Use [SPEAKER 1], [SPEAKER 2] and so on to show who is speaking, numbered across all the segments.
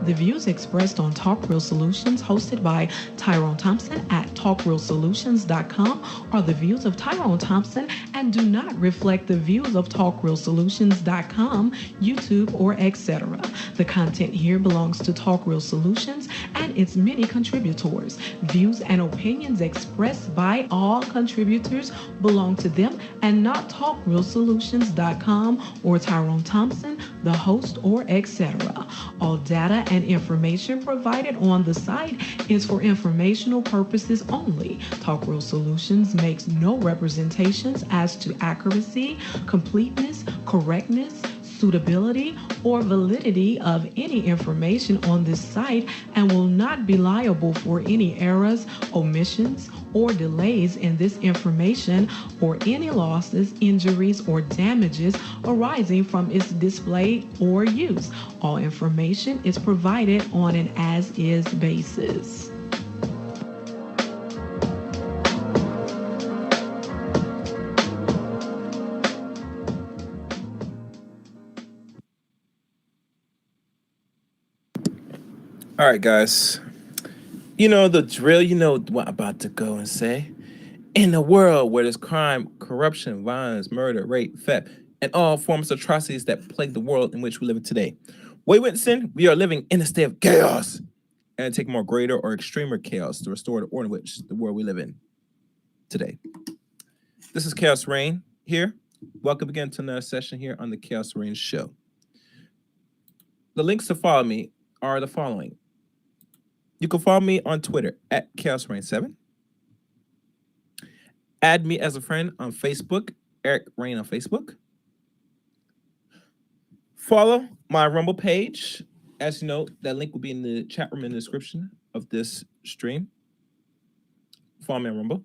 [SPEAKER 1] The views expressed on Talk Real Solutions, hosted by Tyrone Thompson at talkrealsolutions.com, are the views of Tyrone Thompson and do not reflect the views of talkrealsolutions.com, YouTube, or etc. The content here belongs to Talk Real Solutions and its many contributors. Views and opinions expressed by all contributors belong to them and not talkrealsolutions.com or Tyrone Thompson, the host, or etc. All data and information provided on the site is for informational purposes only. Talk Real Solutions makes no representations as to accuracy, completeness, correctness, suitability, or validity of any information on this site and will not be liable for any errors, omissions, or delays in this information or any losses, injuries, or damages arising from its display or use. All information is provided on an as-is basis.
[SPEAKER 2] All right, guys. You know the drill. You know what I'm about to go and say. In a world where there's crime, corruption, violence, murder, rape, theft, and all forms of atrocities that plague the world in which we live in today, we witnessing we are living in a state of chaos, and take more greater or extremer chaos to restore the order in which the world we live in today. This is Chaos Reign here. Welcome again to another session here on the Chaos Reign Show. The links to follow me are the following. You can follow me on Twitter at Chaos Reign 7. Add me as a friend on Facebook, Eric Reign on Facebook. Follow my Rumble page. As you know, that link will be in the chat room in the description of this stream. Follow me on Rumble.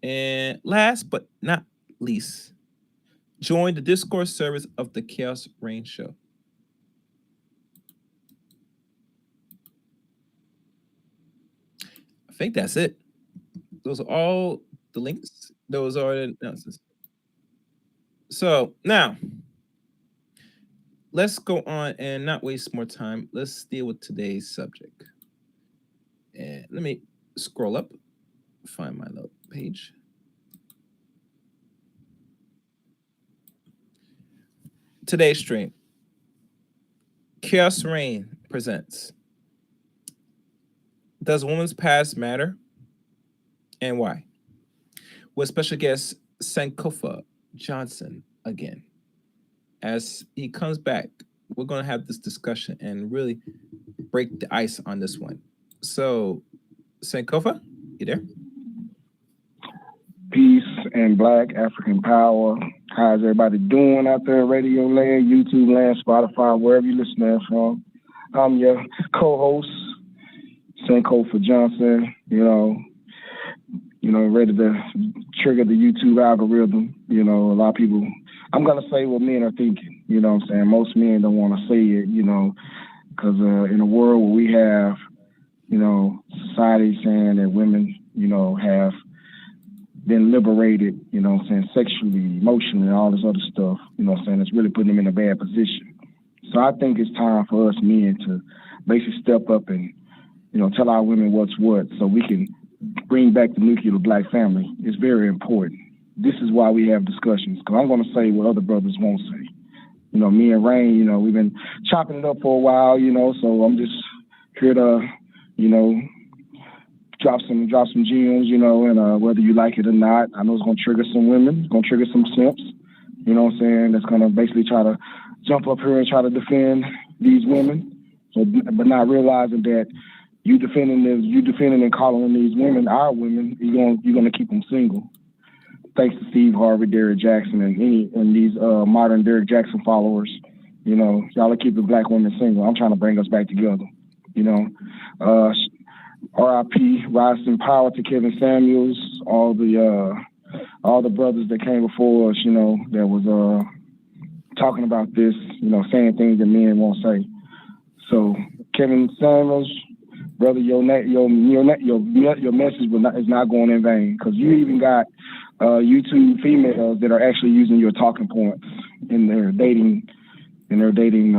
[SPEAKER 2] And last but not least, join the Discord service of the Chaos Reign Show. I think that's it. Those are all the links. Those are the announcements. So now, let's go on and not waste more time. Let's deal with today's subject. And let me scroll up, find my little page. Today's stream, Chaos Reign presents Does Women's Past Matter and Why? With special guest Sankofa Johnson again. As he comes back, we're going to have this discussion and really break the ice on this one. So, Sankofa, you there?
[SPEAKER 3] Peace and Black African Power. How's everybody doing out there? Radio land, YouTube land, Spotify, wherever you listen from. I'm your co-host, Sankofa Johnson. Ready to trigger the YouTube algorithm. A lot of people. I'm gonna say what men are thinking. You know what I'm saying? Most men don't want to say it. Because in a world where we have, society saying that women, have been liberated, sexually, emotionally, all this other stuff, it's really putting them in a bad position. So I think it's time for us men to basically step up and, tell our women what's what so we can bring back the nuclear Black family. It's very important. This is why we have discussions, because I'm going to say what other brothers won't say. Me and Rain, we've been chopping it up for a while, so I'm just here to, drop some gems, and whether you like it or not, I know it's going to trigger some women, it's going to trigger some simps, that's going to basically try to jump up here and try to defend these women, but not realizing that you defending and calling these women our women, you're going to keep them single. Thanks to Steve Harvey, Derrick Jackson, and these modern Derrick Jackson followers, y'all are keeping Black women single. I'm trying to bring us back together, R.I.P. Rise in power to Kevin Samuels, all the brothers that came before us, that was talking about this, saying things that men won't say. So Kevin Samuels, brother, your message is not going in vain, because you even got YouTube females that are actually using your talking points in their dating in their dating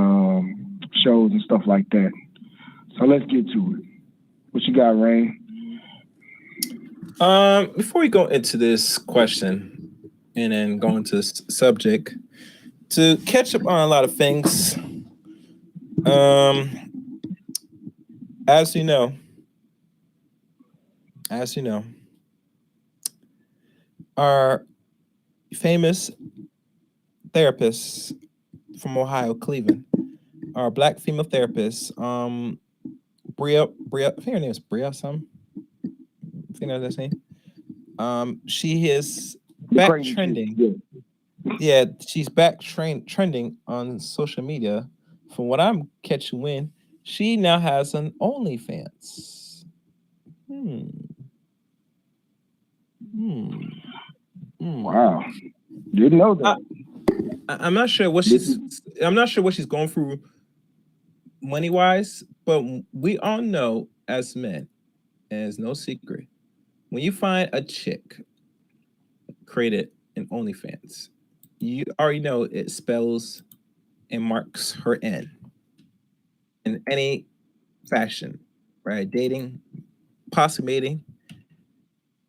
[SPEAKER 3] shows and stuff like that. So let's get to it. What you got, Rain?
[SPEAKER 2] Before we go into this question and then go into this subject, to catch up on a lot of things, as you know, our famous therapist from Ohio, Cleveland, our black female therapist, Bria, I think her name is Bria something. I think that's her name. She is back trending. Yeah, she's back trending on social media. From what I'm catching wind, she now has an OnlyFans.
[SPEAKER 3] Wow, didn't know that.
[SPEAKER 2] I'm not sure what she's. I'm not sure what she's going through money wise, but we all know as men, and it's no secret, when you find a chick created in OnlyFans, you already know it spells and marks her end in any fashion, right? Dating, possibly mating.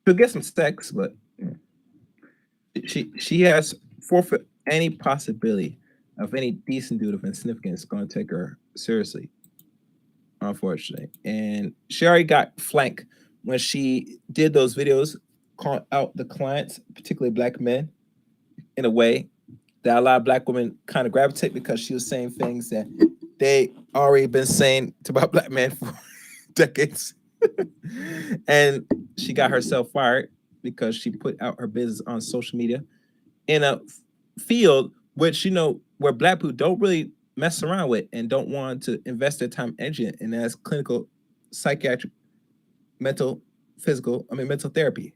[SPEAKER 2] She'll get some sex, but she has forfeit any possibility of any decent dude of significance going to take her seriously, unfortunately. And she already got flanked when she did those videos calling out the clients, particularly black men, in a way that a lot of black women kind of gravitate, because she was saying things that they already been saying about black men for decades. And she got herself fired because she put out her business on social media in a field which, you know, where black people don't really mess around with and don't want to invest their time and energy in, and that's clinical, psychiatric, mental therapy.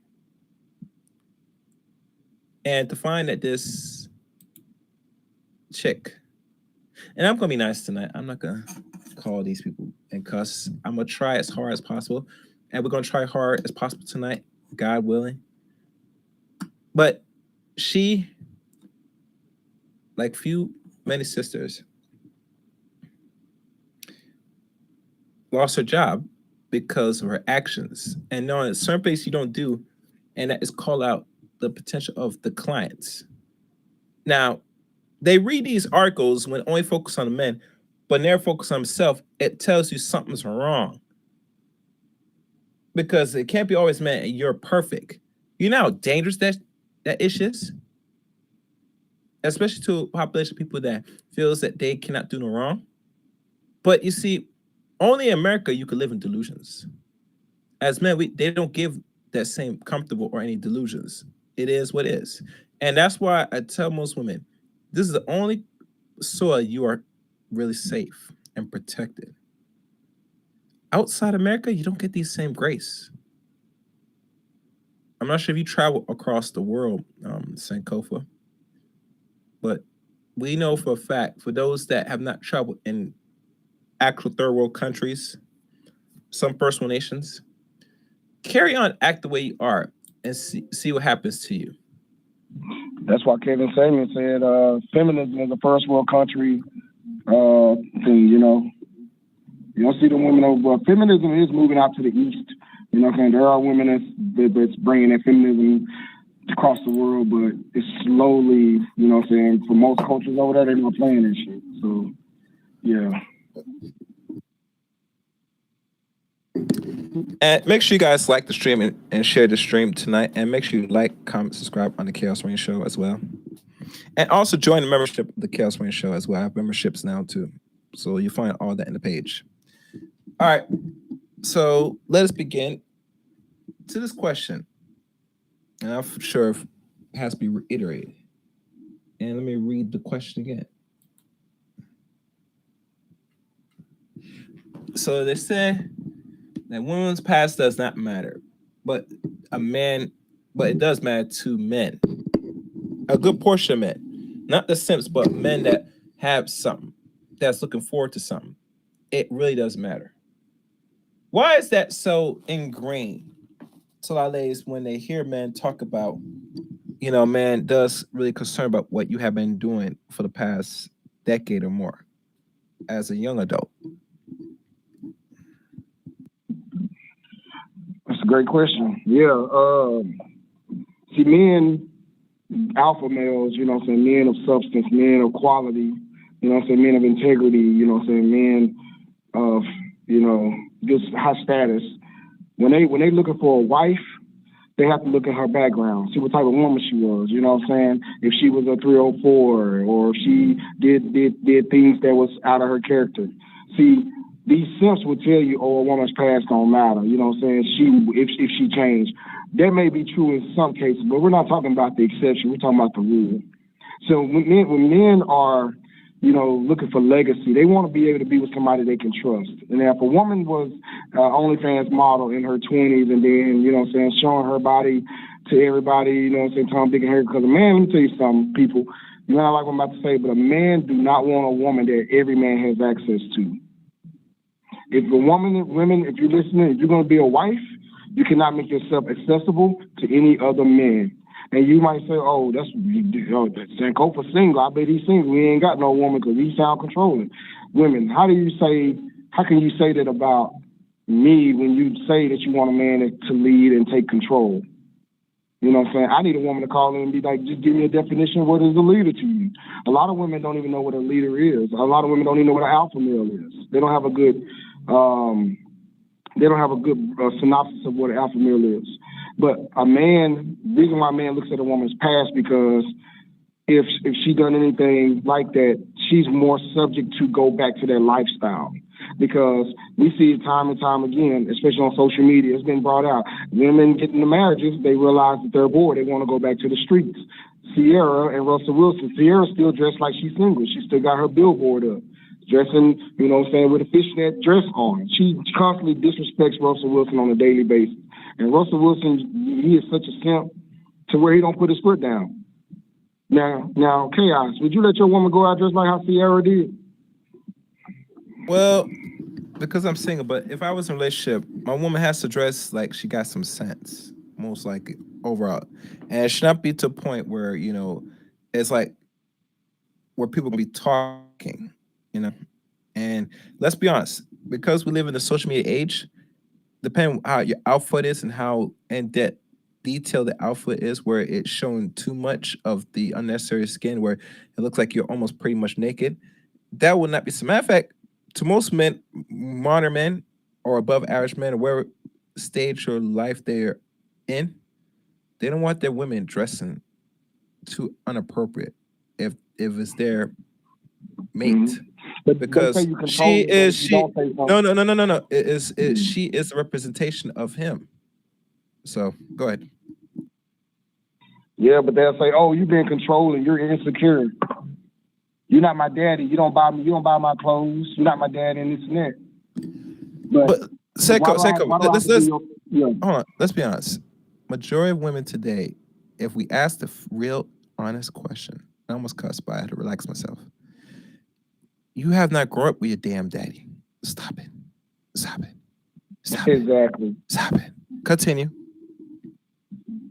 [SPEAKER 2] And to find that this chick, and I'm gonna be nice tonight, I'm not gonna call these people and cuss. I'm gonna try as hard as possible, and we're gonna try hard as possible tonight, God willing. But she, like many sisters, lost her job because of her actions, and knowing certain things you don't do, and that is call out the potential of the clients. Now, they read these articles when only focus on the men, but never focus on themselves. It tells you something's wrong, because it can't be always men and you're perfect. You know how dangerous that is, especially to a population of people that feels that they cannot do no wrong. But you see, only in America you can live in delusions. As men, they don't give that same comfortable or any delusions. It is what it is. And that's why I tell most women, this is the only soil you are really safe and protected. Outside America, you don't get these same grace. I'm not sure if you travel across the world, Sankofa, but we know for a fact, for those that have not traveled in actual third world countries, some first world nations, carry on, act the way you are, and see what happens to you.
[SPEAKER 3] That's why Kevin Samuel said feminism is a first world country thing, you know. You don't see the women over, but feminism is moving out to the east. You know what I'm saying? There are women that's bringing that feminism across the world, but it's slowly, you know what I'm saying, for most cultures over there, they're not playing that shit. So, yeah.
[SPEAKER 2] And make sure you guys like the stream and share the stream tonight. And make sure you like, comment, subscribe on the Chaos Rain Show as well. And also join the membership of the Chaos Rain Show as well. I have memberships now too. So you find all that in the page. All right. So let us begin to this question. And I'm sure it has to be reiterated. And let me read the question again. So they said that women's past does not matter, but it does matter to men. A good portion of men, not the simps, but men that have something, that's looking forward to something. It really does matter. Why is that so ingrained to a lot of ladies when they hear men talk about, you know, man does really concern about what you have been doing for the past decade or more as a young adult?
[SPEAKER 3] That's a great question. Yeah. See, men, alpha males, you know what I'm saying, men of substance, men of quality, you know what I'm saying, men of integrity, you know what I'm saying, men of, you know, just high status. When they looking for a wife, they have to look at her background, see what type of woman she was, you know what I'm saying? If she was a 304 or if she did things that was out of her character. See, these simps will tell you, oh, a woman's past don't matter, you know what I'm saying? If she changed. That may be true in some cases, but we're not talking about the exception, we're talking about the rule. So when men are, you know, looking for legacy, they want to be able to be with somebody they can trust. And if a woman was OnlyFans model in her 20s and then, you know what I'm saying, showing her body to everybody, you know what I'm saying, Tom, Dick, and Harry, because a man, let me tell you something, people, you know, I like what I'm about to say, but a man do not want a woman that every man has access to. If a women, if you're listening, if you're going to be a wife, you cannot make yourself accessible to any other man. And you might say, oh, that's Sankofa single. I bet he's single. He ain't got no woman because he sound controlling. Women, how can you say that about me when you say that you want a man to lead and take control? You know what I'm saying? I need a woman to call in and be like, just give me a definition of what is a leader to you. A lot of women don't even know what a leader is. A lot of women don't even know what an alpha male is. They don't have a good synopsis of what an alpha male is. But a man, the reason why a man looks at a woman's past, because if she done anything like that, she's more subject to go back to that lifestyle. Because we see it time and time again, especially on social media, it's been brought out. Women get into marriages, they realize that they're bored, they want to go back to the streets. Ciara and Russell Wilson. Ciara still dressed like she's single. She still got her billboard up, dressing, you know what I'm saying, with a fishnet dress on. She constantly disrespects Russell Wilson on a daily basis. And Russell Wilson, he is such a simp to where he don't put his foot down. Now, Chaos, would you let your woman go out dressed like how Ciara did?
[SPEAKER 2] Well, because I'm single, but if I was in a relationship, my woman has to dress like she got some sense, most likely, overall. And it should not be to a point where, you know, it's like where people can be talking, you know. And let's be honest, because we live in the social media age, depending on how your outfit is and how in-depth detailed the outfit is, where it's showing too much of the unnecessary skin, where it looks like you're almost pretty much naked, that would not be. As a matter of fact, to most men, modern men or above average men, or wherever stage or life they're in, they don't want their women dressing too inappropriate if it's their mate.
[SPEAKER 3] Mm-hmm.
[SPEAKER 2] Because she is a representation of him. So go ahead.
[SPEAKER 3] Yeah, but they'll say, "Oh, you're being controlling. You're insecure. You're not my daddy. You don't buy my clothes. You're not my daddy, and this and that."
[SPEAKER 2] But Seiko, hold on. Let's be honest. Majority of women today, if we ask the real, honest question, I almost cussed, but I had to relax myself. You have not grown up with your damn daddy. Stop it. Stop it. Stop it.
[SPEAKER 3] Exactly.
[SPEAKER 2] Stop it. Continue.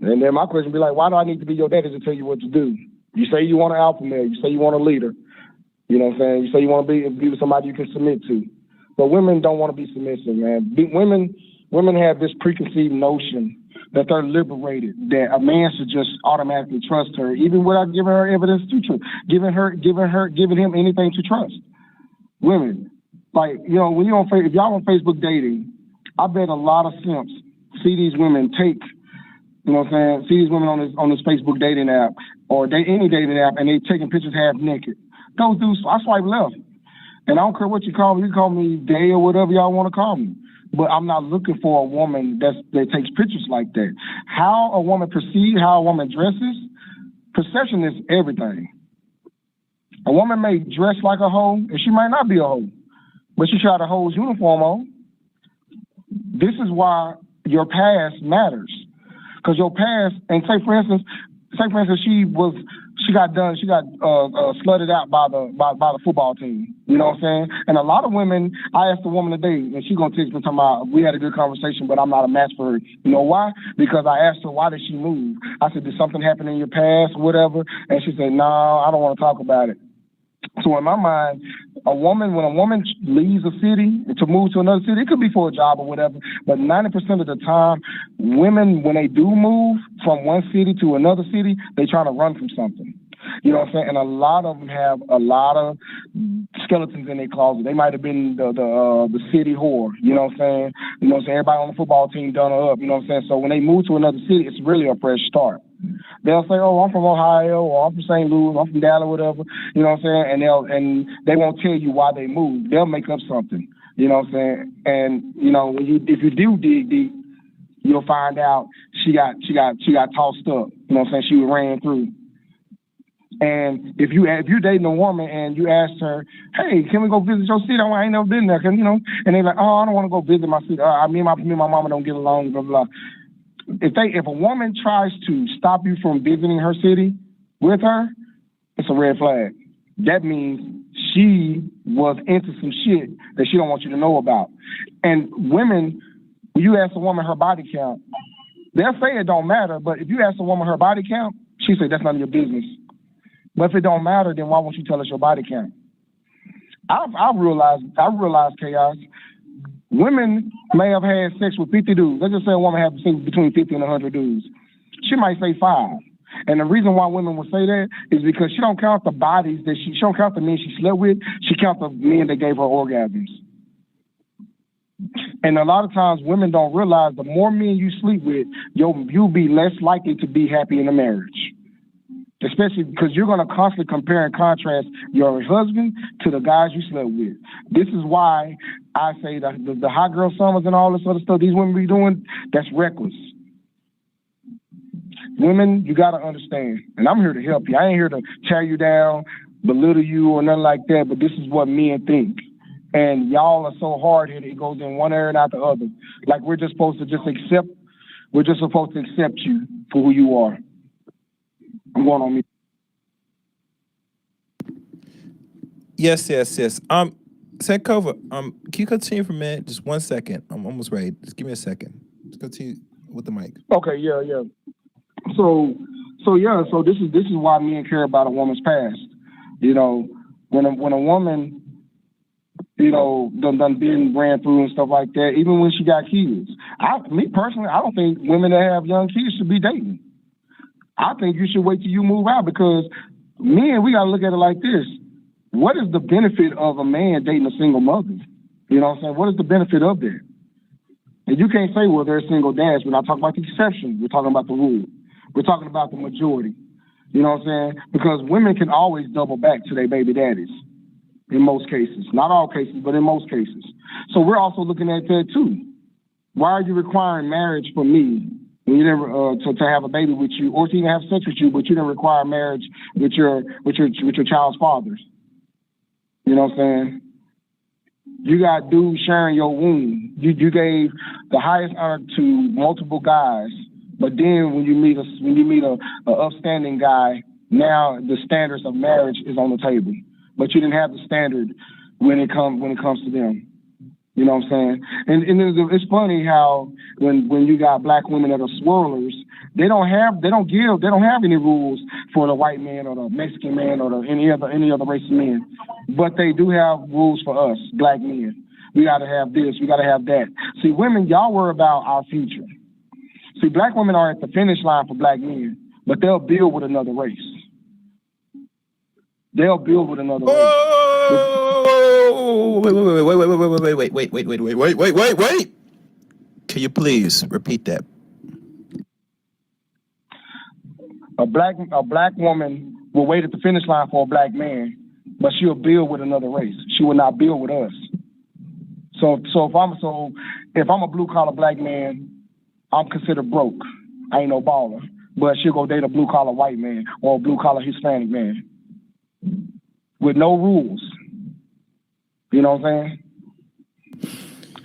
[SPEAKER 3] And then my question be like, why do I need to be your daddy to tell you what to do? You say you want an alpha male. You say you want a leader. You know what I'm saying? You say you want to be with somebody you can submit to. But women don't want to be submissive, man. Women have this preconceived notion that they're liberated, that a man should just automatically trust her, even without giving her evidence to trust, giving him anything to trust. Women, like, you know, when if y'all on Facebook dating, I bet a lot of simps see these women take, you know what I'm saying, see these women on this Facebook dating app or any dating app, and they taking pictures half naked. Those dudes, I swipe left. And I don't care what you call me. You call me gay or whatever y'all want to call me. But I'm not looking for a woman that takes pictures like that. How a woman perceives, how a woman dresses, perception is everything. A woman may dress like a hoe, and she might not be a hoe, but she got a hoe's uniform on. This is why your past matters. Because your past, and say for instance, she got slutted out by the football team. You know what I'm saying? And a lot of women, I asked a woman today, and she gonna text me talking about, we had a good conversation, but I'm not a match for her. You know why? Because I asked her, why did she move? I said, did something happen in your past, whatever? And she said, no, I don't want to talk about it. So in my mind, when a woman leaves a city to move to another city, it could be for a job or whatever, but 90% of the time, women, when they do move from one city to another city, they try to run from something. You know what I'm saying? And a lot of them have a lot of skeletons in their closet. They might have been the city whore. You know what I'm saying? You know what I'm saying? Everybody on the football team done her up. You know what I'm saying? So when they move to another city, it's really a fresh start. They'll say, "Oh, I'm from Ohio, or I'm from St. Louis, I'm from Dallas, whatever." You know what I'm saying? And they won't tell you why they moved. They'll make up something. You know what I'm saying? And you know, if you do dig deep, you'll find out she got tossed up. You know what I'm saying? She was ran through. And if you're dating a woman and you ask her, "Hey, can we go visit your city? I ain't never been there." You know, and they're like, "Oh, I don't want to go visit my city. Me and my mama don't get along." Blah blah. If a woman tries to stop you from visiting her city with her, it's a red flag. That means she was into some shit that she don't want you to know about. And women, when you ask a woman her body count, they'll say it don't matter. But if you ask a woman her body count, she say that's none of your business. But if it don't matter, then why won't you tell us your body count? I realized chaos. Women may have had sex with 50 dudes. Let's just say a woman had sex between 50 and 100 dudes. She might say 5. And the reason why women will say that is because she don't count the bodies that she don't count the men she slept with. She counts the men that gave her orgasms. And a lot of times women don't realize the more men you sleep with, you'll be less likely to be happy in a marriage. Especially because you're going to constantly compare and contrast your husband to the guys you slept with. This is why I say the hot girl summers and all this other stuff these women be doing, that's reckless. Women, you got to understand, and I'm here to help you. I ain't here to tear you down, belittle you, or nothing like that, but this is what men think. And y'all are so hard-headed, it goes in one area and out the other. Like we're just supposed to accept you for who you are. I'm going on me.
[SPEAKER 2] Yes. Senkova, can you continue for a minute? Just 1 second. I'm almost ready. Just give me a second. Just continue with the mic.
[SPEAKER 3] Okay, yeah. So this is why men care about a woman's past. You know, when a woman, you know, done been ran through and stuff like that, even when she got kids. Me personally, I don't think women that have young kids should be dating. I think you should wait till you move out because men, we got to look at it like this. What is the benefit of a man dating a single mother? You know what I'm saying? What is the benefit of that? And you can't say, well, they're single dads. We're not talking about the exception. We're talking about the rule. We're talking about the majority. You know what I'm saying? Because women can always double back to their baby daddies in most cases. Not all cases, but in most cases. So we're also looking at that too. Why are you requiring marriage for me? You never to have a baby with you, or to even have sex with you, but you didn't require marriage with your child's fathers. You know what I'm saying? You got dudes sharing your womb. You gave the highest honor to multiple guys, but then when you meet a upstanding guy, now the standards of marriage is on the table, but you didn't have the standard when it comes to them. You know what I'm saying? And it's funny how when you got black women that are swirlers, they don't have any rules for the white man or the Mexican man or any other race of men, but they do have rules for us, black men. We got to have this, we got to have that. See, women, y'all worry about our future. See, black women are at the finish line for black men, but they'll build with another race. They'll build with another race.
[SPEAKER 2] Wait. Can you please repeat that?
[SPEAKER 3] A black woman will wait at the finish line for a black man, but she'll build with another race. She will not build with us. So if I'm a blue collar black man, I'm considered broke. I ain't no baller. But she'll go date a blue collar white man or a blue collar Hispanic man with no rules. You know what I'm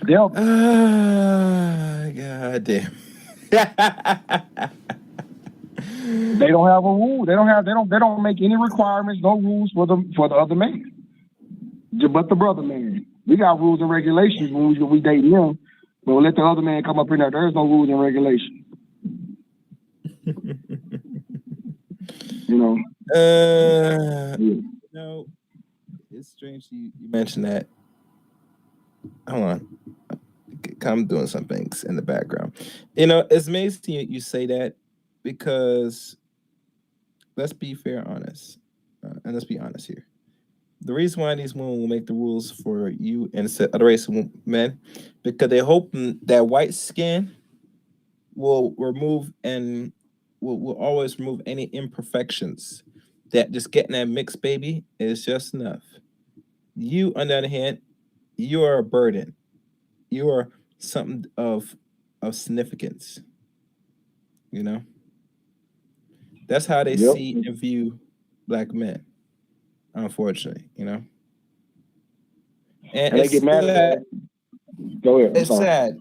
[SPEAKER 3] saying?
[SPEAKER 2] God damn.
[SPEAKER 3] They don't have a rule. They don't make any requirements, no rules for the other man. But the brother man. We got rules and regulations when we date him, but we'll let the other man come up in there. There's no rules and regulations. You know.
[SPEAKER 2] No. strange you mentioned that. Hold on. I'm doing some things in the background. It's amazing you say that because let's be fair, honest, and let's be honest here. The reason why these women will make the rules for you and other race of men because they hope that white skin will remove and will always remove any imperfections. That just getting that mixed baby is just enough. You, on the other hand, you are a burden. You are something of significance. You know, that's how they
[SPEAKER 3] Yep.
[SPEAKER 2] see and view black men. Unfortunately, and
[SPEAKER 3] And they get
[SPEAKER 2] it's
[SPEAKER 3] mad at
[SPEAKER 2] sad.
[SPEAKER 3] that. Go ahead. I'm
[SPEAKER 2] It's
[SPEAKER 3] sorry.
[SPEAKER 2] sad.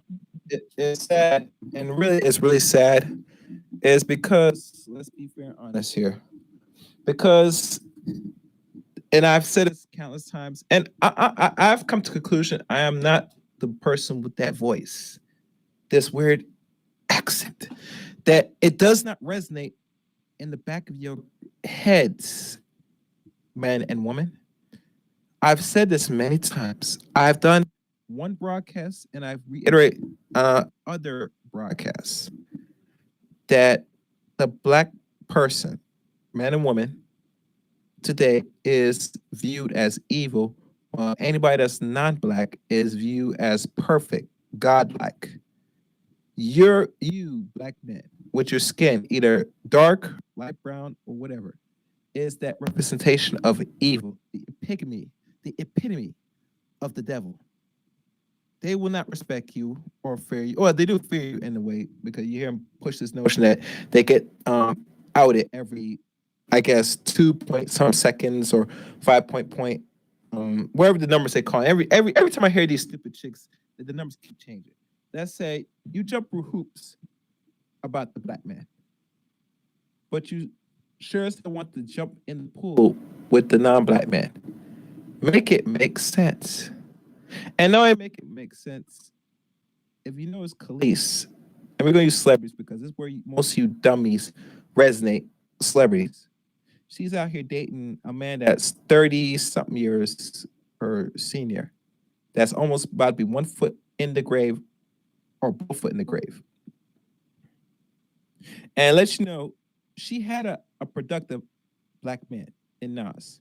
[SPEAKER 2] It's sad, and really, it's really sad. Is because let's be fair and honest here. Because, and I've said this countless times, and I've come to the conclusion I am not the person with that voice, this weird accent, that it does not resonate in the back of your heads, man and woman. I've said this many times. I've done one broadcast and I've reiterated other broadcasts that the black person, man and woman, today is viewed as evil, while anybody that's non-black is viewed as perfect, godlike. You, black man, with your skin, either dark, light brown, or whatever, is that representation of evil, the epitome of the devil. They will not respect you or fear you. Or they do fear you in a way because you hear them push this notion that they get outed every, I guess, 2 point some seconds or 5 point, wherever the numbers they call. Every time I hear these stupid chicks, the numbers keep changing. Let's say you jump through hoops about the black man, but you sure still want to jump in the pool with the non-black man. Make it make sense. And now I make it make sense. If you know it's Khalees, and we're gonna use celebrities because this is where most of you dummies resonate. Celebrities. She's out here dating a man that's 30 something years her senior. That's almost about to be 1 foot in the grave or both foot in the grave. And let you know, she had a productive black man in Nas.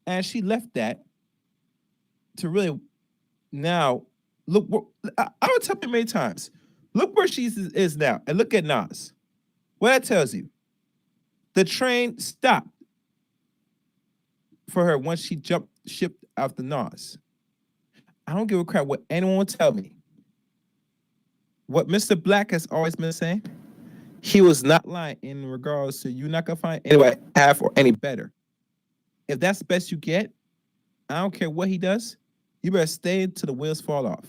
[SPEAKER 2] And she left that to really now look. I would tell you many times, look where she is now, and look at Nas. What that tells you, the train stopped for her once she jumped shipped out the Nas. I don't give a crap what anyone will tell me. What Mr. Black has always been saying, he was not lying in regards to you not gonna find anybody half or any better. If that's the best you get, I don't care what he does. You better stay until the wheels fall off.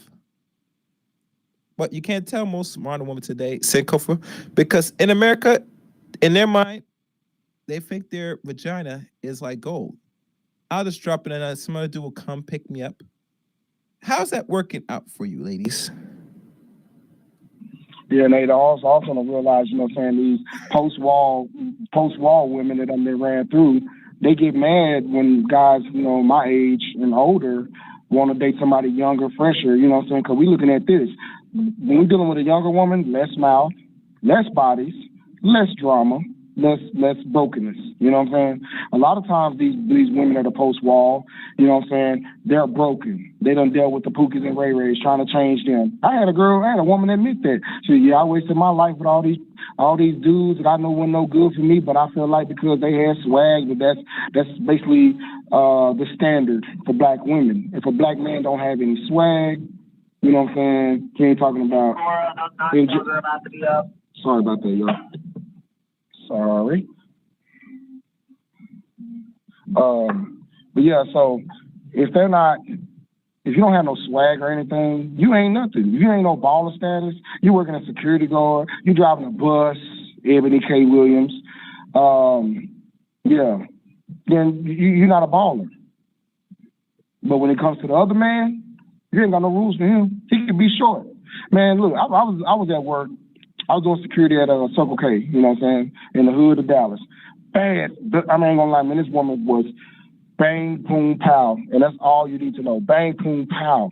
[SPEAKER 2] But you can't tell most modern women today, Sankofa, because in America, in their mind, they think their vagina is like gold. I'll just drop it and some other dude will come pick me up. How's that working out for you, ladies?
[SPEAKER 3] Yeah, and they also to realize, you know what I'm saying, these post-war women that they ran through, they get mad when guys, you know, my age and older want to date somebody younger, fresher, you know what I'm saying? Because we looking at this. When we're dealing with a younger woman, less mouth, less bodies, less drama, less brokenness. You know what I'm saying? A lot of times these women that are post-wall, you know what I'm saying, they're broken. They done dealt with the Pookies and Ray Rays trying to change them. I had a woman admit that. She said, yeah, I wasted my life with all these dudes that I know weren't no good for me, but I feel like because they had swag, but that's basically the standard for black women. If a black man don't have any swag, you know what I'm saying, he ain't talking about... Sorry about that, y'all. Sorry. But yeah, so if you don't have no swag or anything, you ain't nothing. You ain't no baller status. You working as security guard. You driving a bus, Ebony K. Williams. Yeah, then you're not a baller. But when it comes to the other man, you ain't got no rules for him. He could be short. Man, look, I was at work. I was doing security at Circle K, you know what I'm saying, in the hood of Dallas. Bad. I ain't gonna lie, man, this woman was Bang, boom, pow. And that's all you need to know. Bang, boom, pow.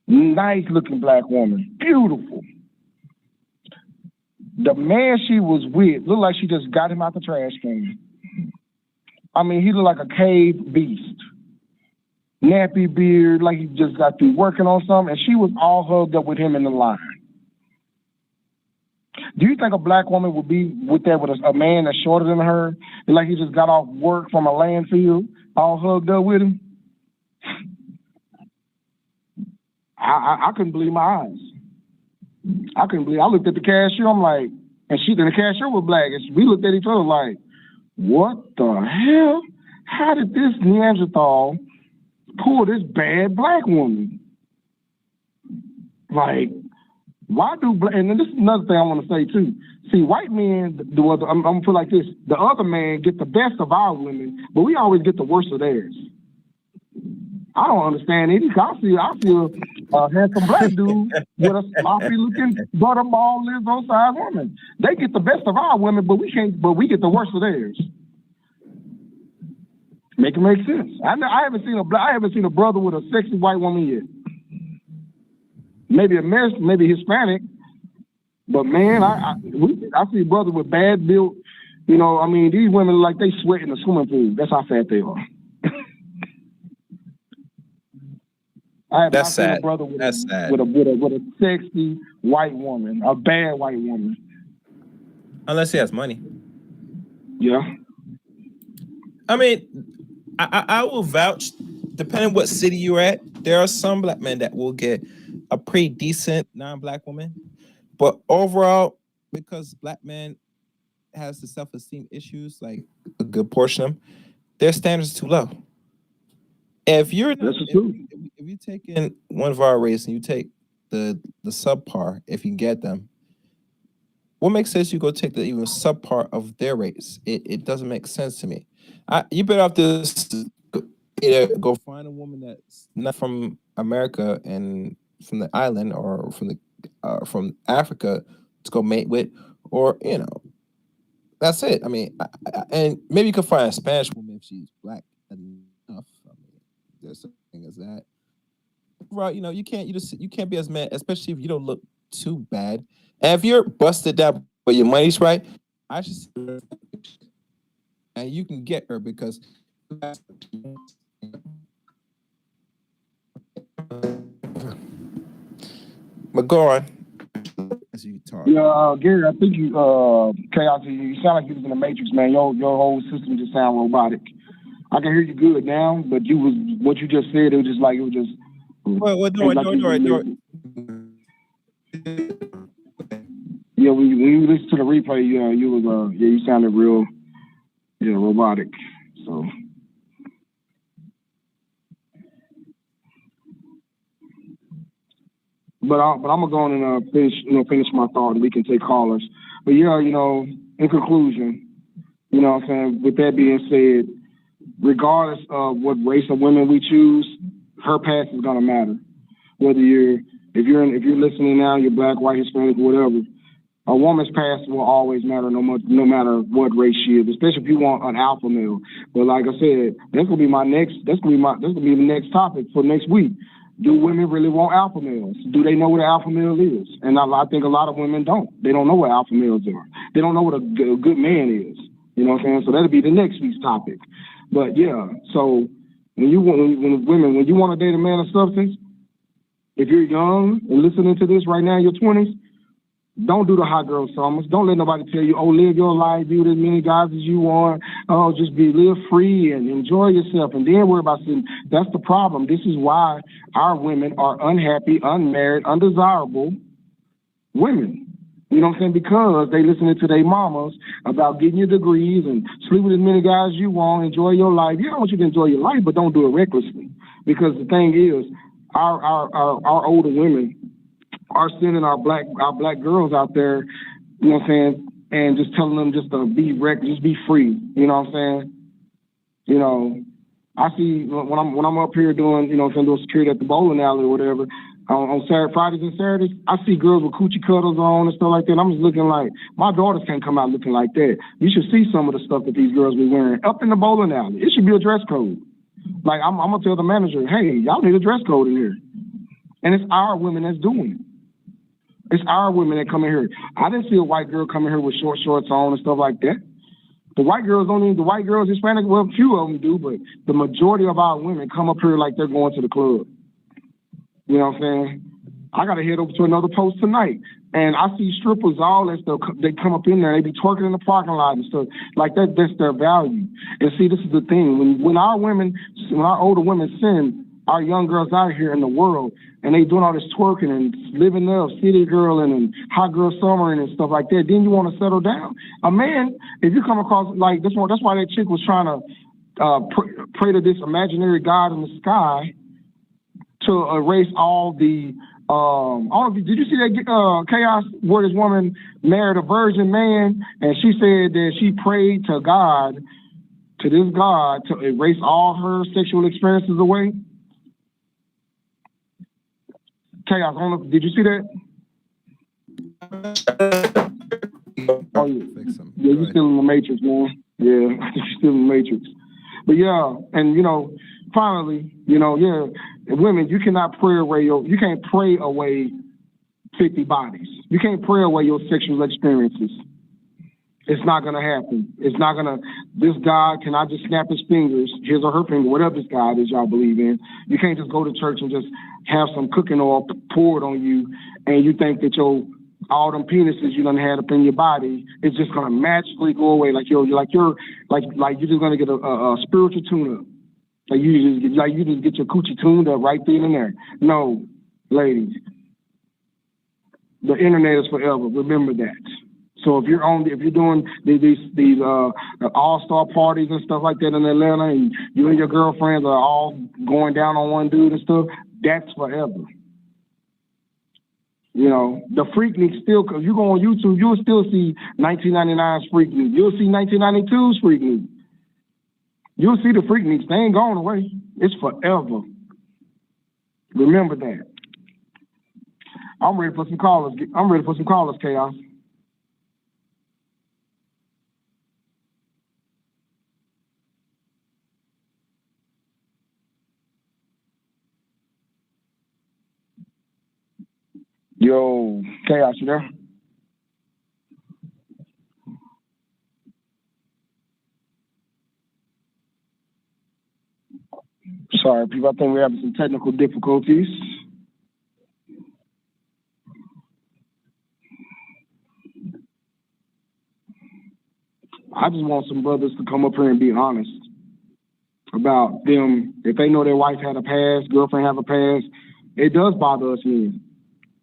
[SPEAKER 3] Nice looking black woman. Beautiful. The man she was with looked like she just got him out the trash can. I mean, he looked like a cave beast. Nappy beard, like he just got through working on something, and she was all hugged up with him in the line. Do you think a black woman would be with that with a man that's shorter than her? Like he just got off work from a landfill, all hugged up with him? I couldn't believe my eyes. I couldn't believe. I looked at the cashier. I'm like, and the cashier was black, and we looked at each other like, what the hell? How did this Neanderthal pull this bad black woman? Like, why do black? And then this is another thing I want to say too. See, white men do other. I'm gonna put it like this: the other man get the best of our women, but we always get the worst of theirs. I don't understand it. I see a handsome black dude with a sloppy looking butterball Lizzo size woman. They get the best of our women, but we can't. But we get the worst of theirs. Make it make sense. I haven't seen a brother with a sexy white woman yet. Maybe maybe Hispanic, but man, I see a brother with bad built. You know, I mean, these women like they sweat in the swimming pool. That's how fat they are.
[SPEAKER 2] That's sad.
[SPEAKER 3] That's sad. With a sexy white woman, a bad white woman.
[SPEAKER 2] Unless he has money.
[SPEAKER 3] Yeah.
[SPEAKER 2] I mean, I will vouch, depending what city you're at, there are some black men that will get a pretty decent non-black woman. But overall, because black men has the self-esteem issues, like a good portion of them, their standards are too low. If you're if you take in one of our race and you take the subpar, if you get them, what makes sense you go take the even subpar of their race? It doesn't make sense to me. You better have to either go find a woman that's not from America and from the island or from Africa to go mate with, or that's it. I mean, and maybe you could find a Spanish woman if she's black enough. I mean, there's something as that. Right, you can't be as mad, especially if you don't look too bad. And if you're busted down but your money's right, I should say, and you can get her because but go on. As you talk.
[SPEAKER 3] Yeah, Gary, I think you Chaos, you sound like you was in the Matrix, man. Your whole system just sound robotic. I can hear you good now, but what you just said, it was just like
[SPEAKER 2] Well, no.
[SPEAKER 3] Yeah, when you listen to the replay, you sounded real, robotic. So, but I'm gonna go on and finish my thought, and we can take callers. But yeah, in conclusion, what I'm saying. With that being said, regardless of what race of women we choose, her past is gonna matter. Whether if you're listening now, you're black, white, Hispanic, whatever. A woman's past will always matter, no matter what race she is, especially if you want an alpha male. But like I said, that's gonna be the next topic for next week. Do women really want alpha males? Do they know what an alpha male is? And I think a lot of women don't. They don't know what alpha males are. They don't know what a good man is. You know what I'm saying? So that'll be the next week's topic. But yeah, so when you want to date a man of substance, if you're young and listening to this right now in your 20s, don't do the hot girl summers. Don't let nobody tell you, live your life, be with as many guys as you want. Just live free and enjoy yourself, and then worry about sin. That's the problem. This is why our women are unhappy, unmarried, undesirable women. You know what I'm saying? Because they listening to their mamas about getting your degrees and sleep with as many guys as you want, enjoy your life. You don't want you to enjoy your life, but don't do it recklessly. Because the thing is, our older women are sending our black girls out there, you know what I'm saying, and just telling them just to be reckless, just be free. You know what I'm saying? I see when I'm up here doing, doing security at the bowling alley or whatever, on Saturday, Fridays and Saturdays, I see girls with coochie cutters on and stuff like that. And I'm just looking like, my daughters can't come out looking like that. You should see some of the stuff that these girls be wearing up in the bowling alley. It should be a dress code. Like, I'm going to tell the manager, hey, y'all need a dress code in here. And it's our women that's doing it. It's our women that come in here. I didn't see a white girl come in here with short shorts on and stuff like that. The white girls, Hispanic, well, a few of them do, but the majority of our women come up here like they're going to the club. You know what I'm saying? I got to head over to another post tonight. And I see strippers, all that stuff. They come up in there, they be twerking in the parking lot and stuff. Like that, that's their value. And see, this is the thing. When our older women send our young girls out here in the world, and they doing all this twerking and living up, city girl and hot girl summering and stuff like that, then you want to settle down. A man, if you come across like this one, that's why that chick was trying to pray to this imaginary God in the sky to erase all the did you see that chaos where this woman married a virgin man, and she said that she prayed to God, to this God, to erase all her sexual experiences away? Chaos, did you see that? Oh, yeah. Yeah, you're still in the Matrix, man. Yeah, you're still in the Matrix. But yeah, and finally, women, you cannot pray away you can't pray away 50 bodies. You can't pray away your sexual experiences. It's not gonna happen. This God cannot just snap his fingers, his or her finger, whatever this God is y'all believe in. You can't just go to church and just have some cooking oil poured on you and you think that all them penises you done had up in your body is just gonna magically go away like you're just gonna get a spiritual tune up. Like you just get your coochie tuned up right then and there. No, ladies. The internet is forever. Remember that. So if you're doing these all-star parties and stuff like that in Atlanta, and you and your girlfriends are all going down on one dude and stuff, that's forever. The Freaknik still, because you go on YouTube, you'll still see 1999's Freaknik. You'll see 1992's Freaknik. You'll see the Freakniks. They ain't going away. It's forever. Remember that. I'm ready for some callers. Chaos. Yo, Chaos, you there? Sorry, people. I think we're having some technical difficulties. I just want some brothers to come up here and be honest about them. If they know their wife had a past, girlfriend have a past, it does bother us men.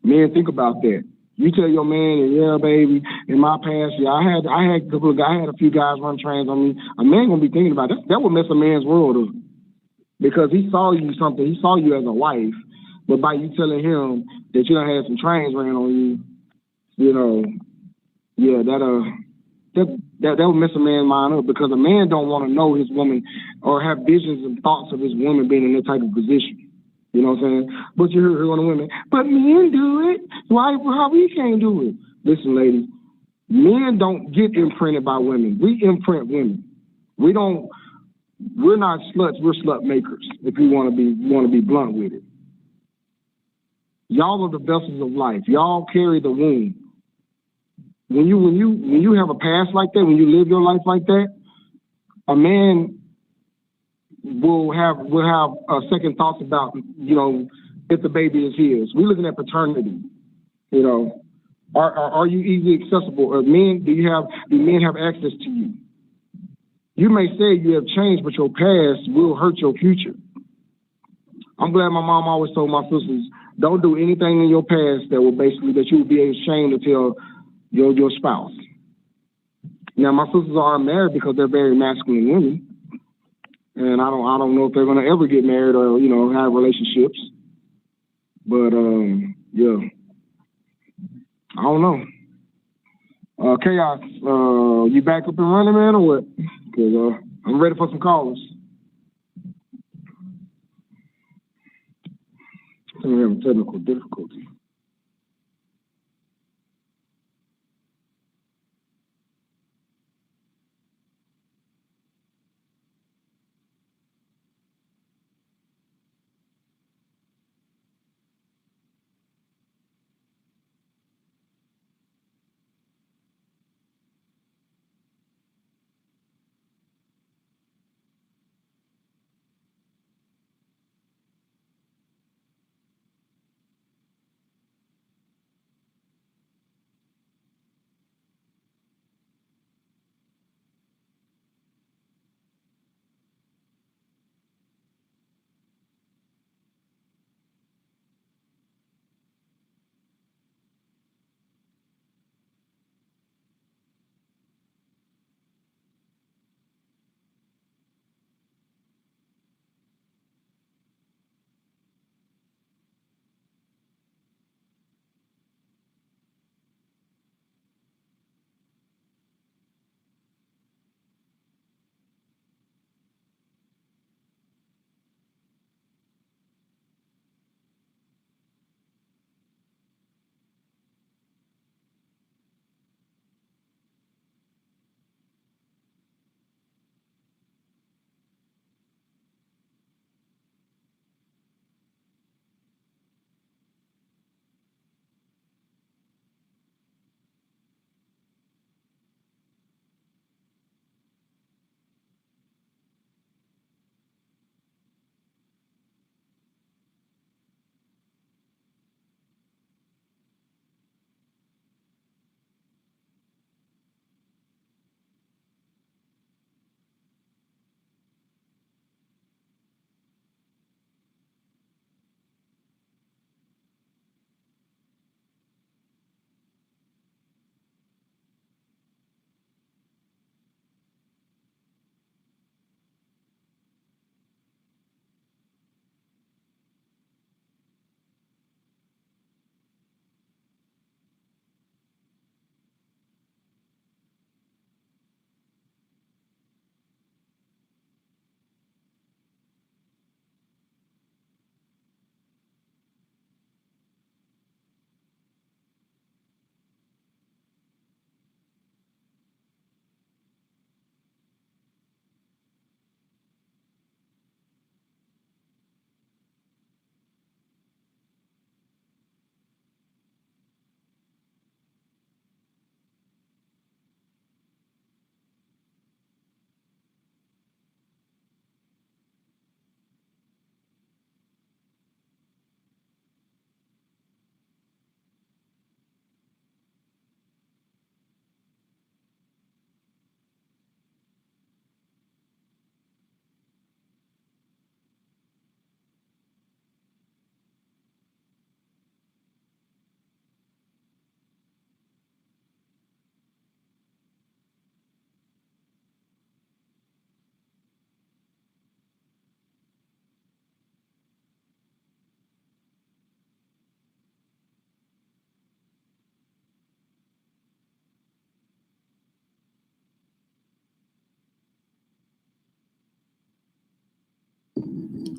[SPEAKER 3] Men, think about that. You tell your man, yeah, baby, in my past, yeah, I had a few guys run trains on me. A man gonna be thinking about that. That would mess a man's world up. Because he saw you something, he saw you as a wife, but by you telling him that you done had some trains ran on you, yeah, that would mess a man's mind up, because a man don't want to know his woman or have visions and thoughts of his woman being in that type of position. You know what I'm saying? But you hear one of the women, but men do it. Why we can't do it? Listen, ladies, men don't get imprinted by women. We imprint women. We're not sluts, we're slut makers, if you want to be blunt with it. Y'all are the vessels of life. Y'all carry the womb. When you have a past like that, when you live your life like that, a man will have second thoughts about, if the baby is his. We're looking at paternity. Are you easily accessible? Or do men have access to you? You may say you have changed, but your past will hurt your future. I'm glad my mom always told my sisters, don't do anything in your past that you will be ashamed to tell your spouse. Now, my sisters aren't married because they're very masculine women. And I don't know if they're going to ever get married or, have relationships. But, yeah. I don't know. Chaos, you back up and running, man, or what? Because I'm ready for some callers. We're having technical difficulty.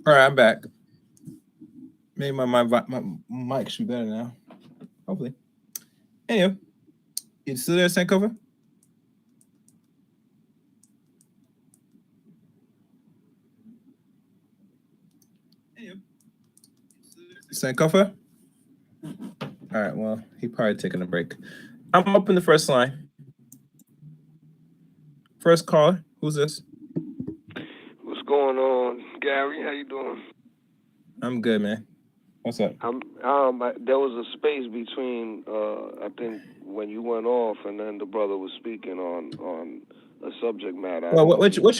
[SPEAKER 2] All right, I'm back. Maybe my mic should be better now. Hopefully. Anyway, you still there, Sankofa? Sankofa? All right, well, he probably taking a break. I'm up in the first line. First caller, who's this?
[SPEAKER 4] What's going on, Gary? How you doing?
[SPEAKER 2] I'm good, man. What's up?
[SPEAKER 4] There was a space between I think when you went off and then the brother was speaking on a subject matter.
[SPEAKER 2] Well, what you have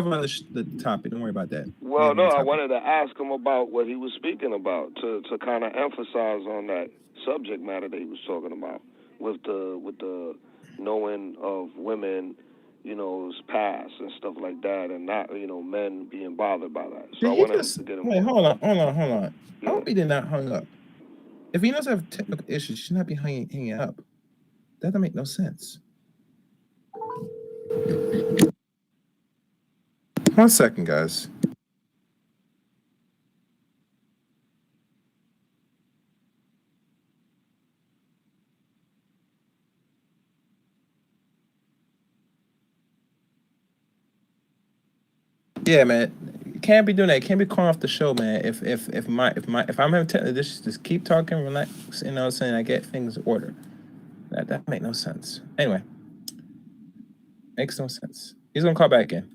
[SPEAKER 2] on the topic? Don't worry about that.
[SPEAKER 4] Well, no, I wanted to ask him about what he was speaking about to kind of emphasize on that subject matter that he was talking about with the knowing of women, past and stuff like that, and not men being bothered by that. So I wanted to get him.
[SPEAKER 2] Wait, hold on. Yeah. I hope he did not hung up. If he doesn't have technical issues, he should not be hanging up. That doesn't make no sense. 1 second, guys. Yeah, man. You can't be doing that. You can't be calling off the show, man. If I'm having just keep talking, relax. You know what I'm saying? I get things in order. That make no sense. Anyway, makes no sense. He's gonna call back in.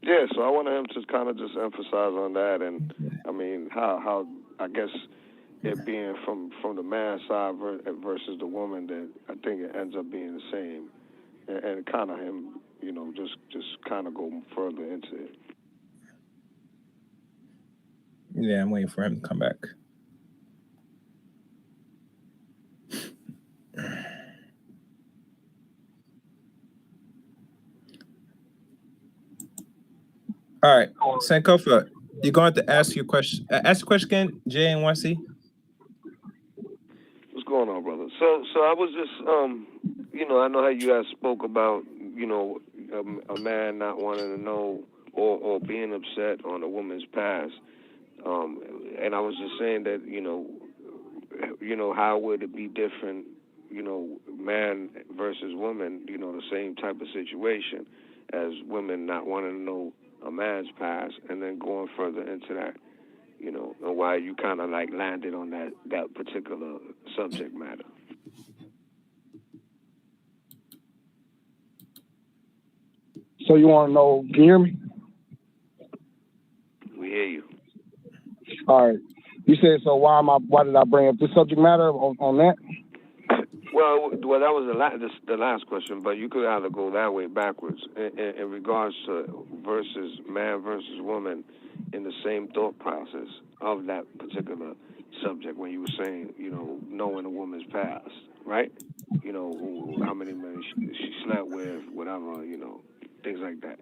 [SPEAKER 4] Yeah, so I wanted him to kind of just emphasize on that, and I mean how I guess it being from the man side versus the woman, that I think it ends up being the same, and kind of him, just kind of go further into it.
[SPEAKER 2] Yeah, I'm waiting for him to come back. All right, Sankofa, you're going to ask your question. Ask your question again, J and YC.
[SPEAKER 4] What's going on, brother? So I was just, I know how you guys spoke about, a man not wanting to know or being upset on a woman's past. And I was just saying that, how would it be different, man versus woman, the same type of situation as women not wanting to know a man's past, and then going further into that, and why you kind of like landed on that particular subject matter.
[SPEAKER 3] So you want to know? Can you hear me?
[SPEAKER 4] We hear you.
[SPEAKER 3] All right. You said so. Why did I bring up this subject matter on that?
[SPEAKER 4] Well, that was the last question, but you could either go that way backwards in regards to versus man versus woman in the same thought process of that particular subject when you were saying, knowing a woman's past, right? How many men she slept with, whatever, things like that.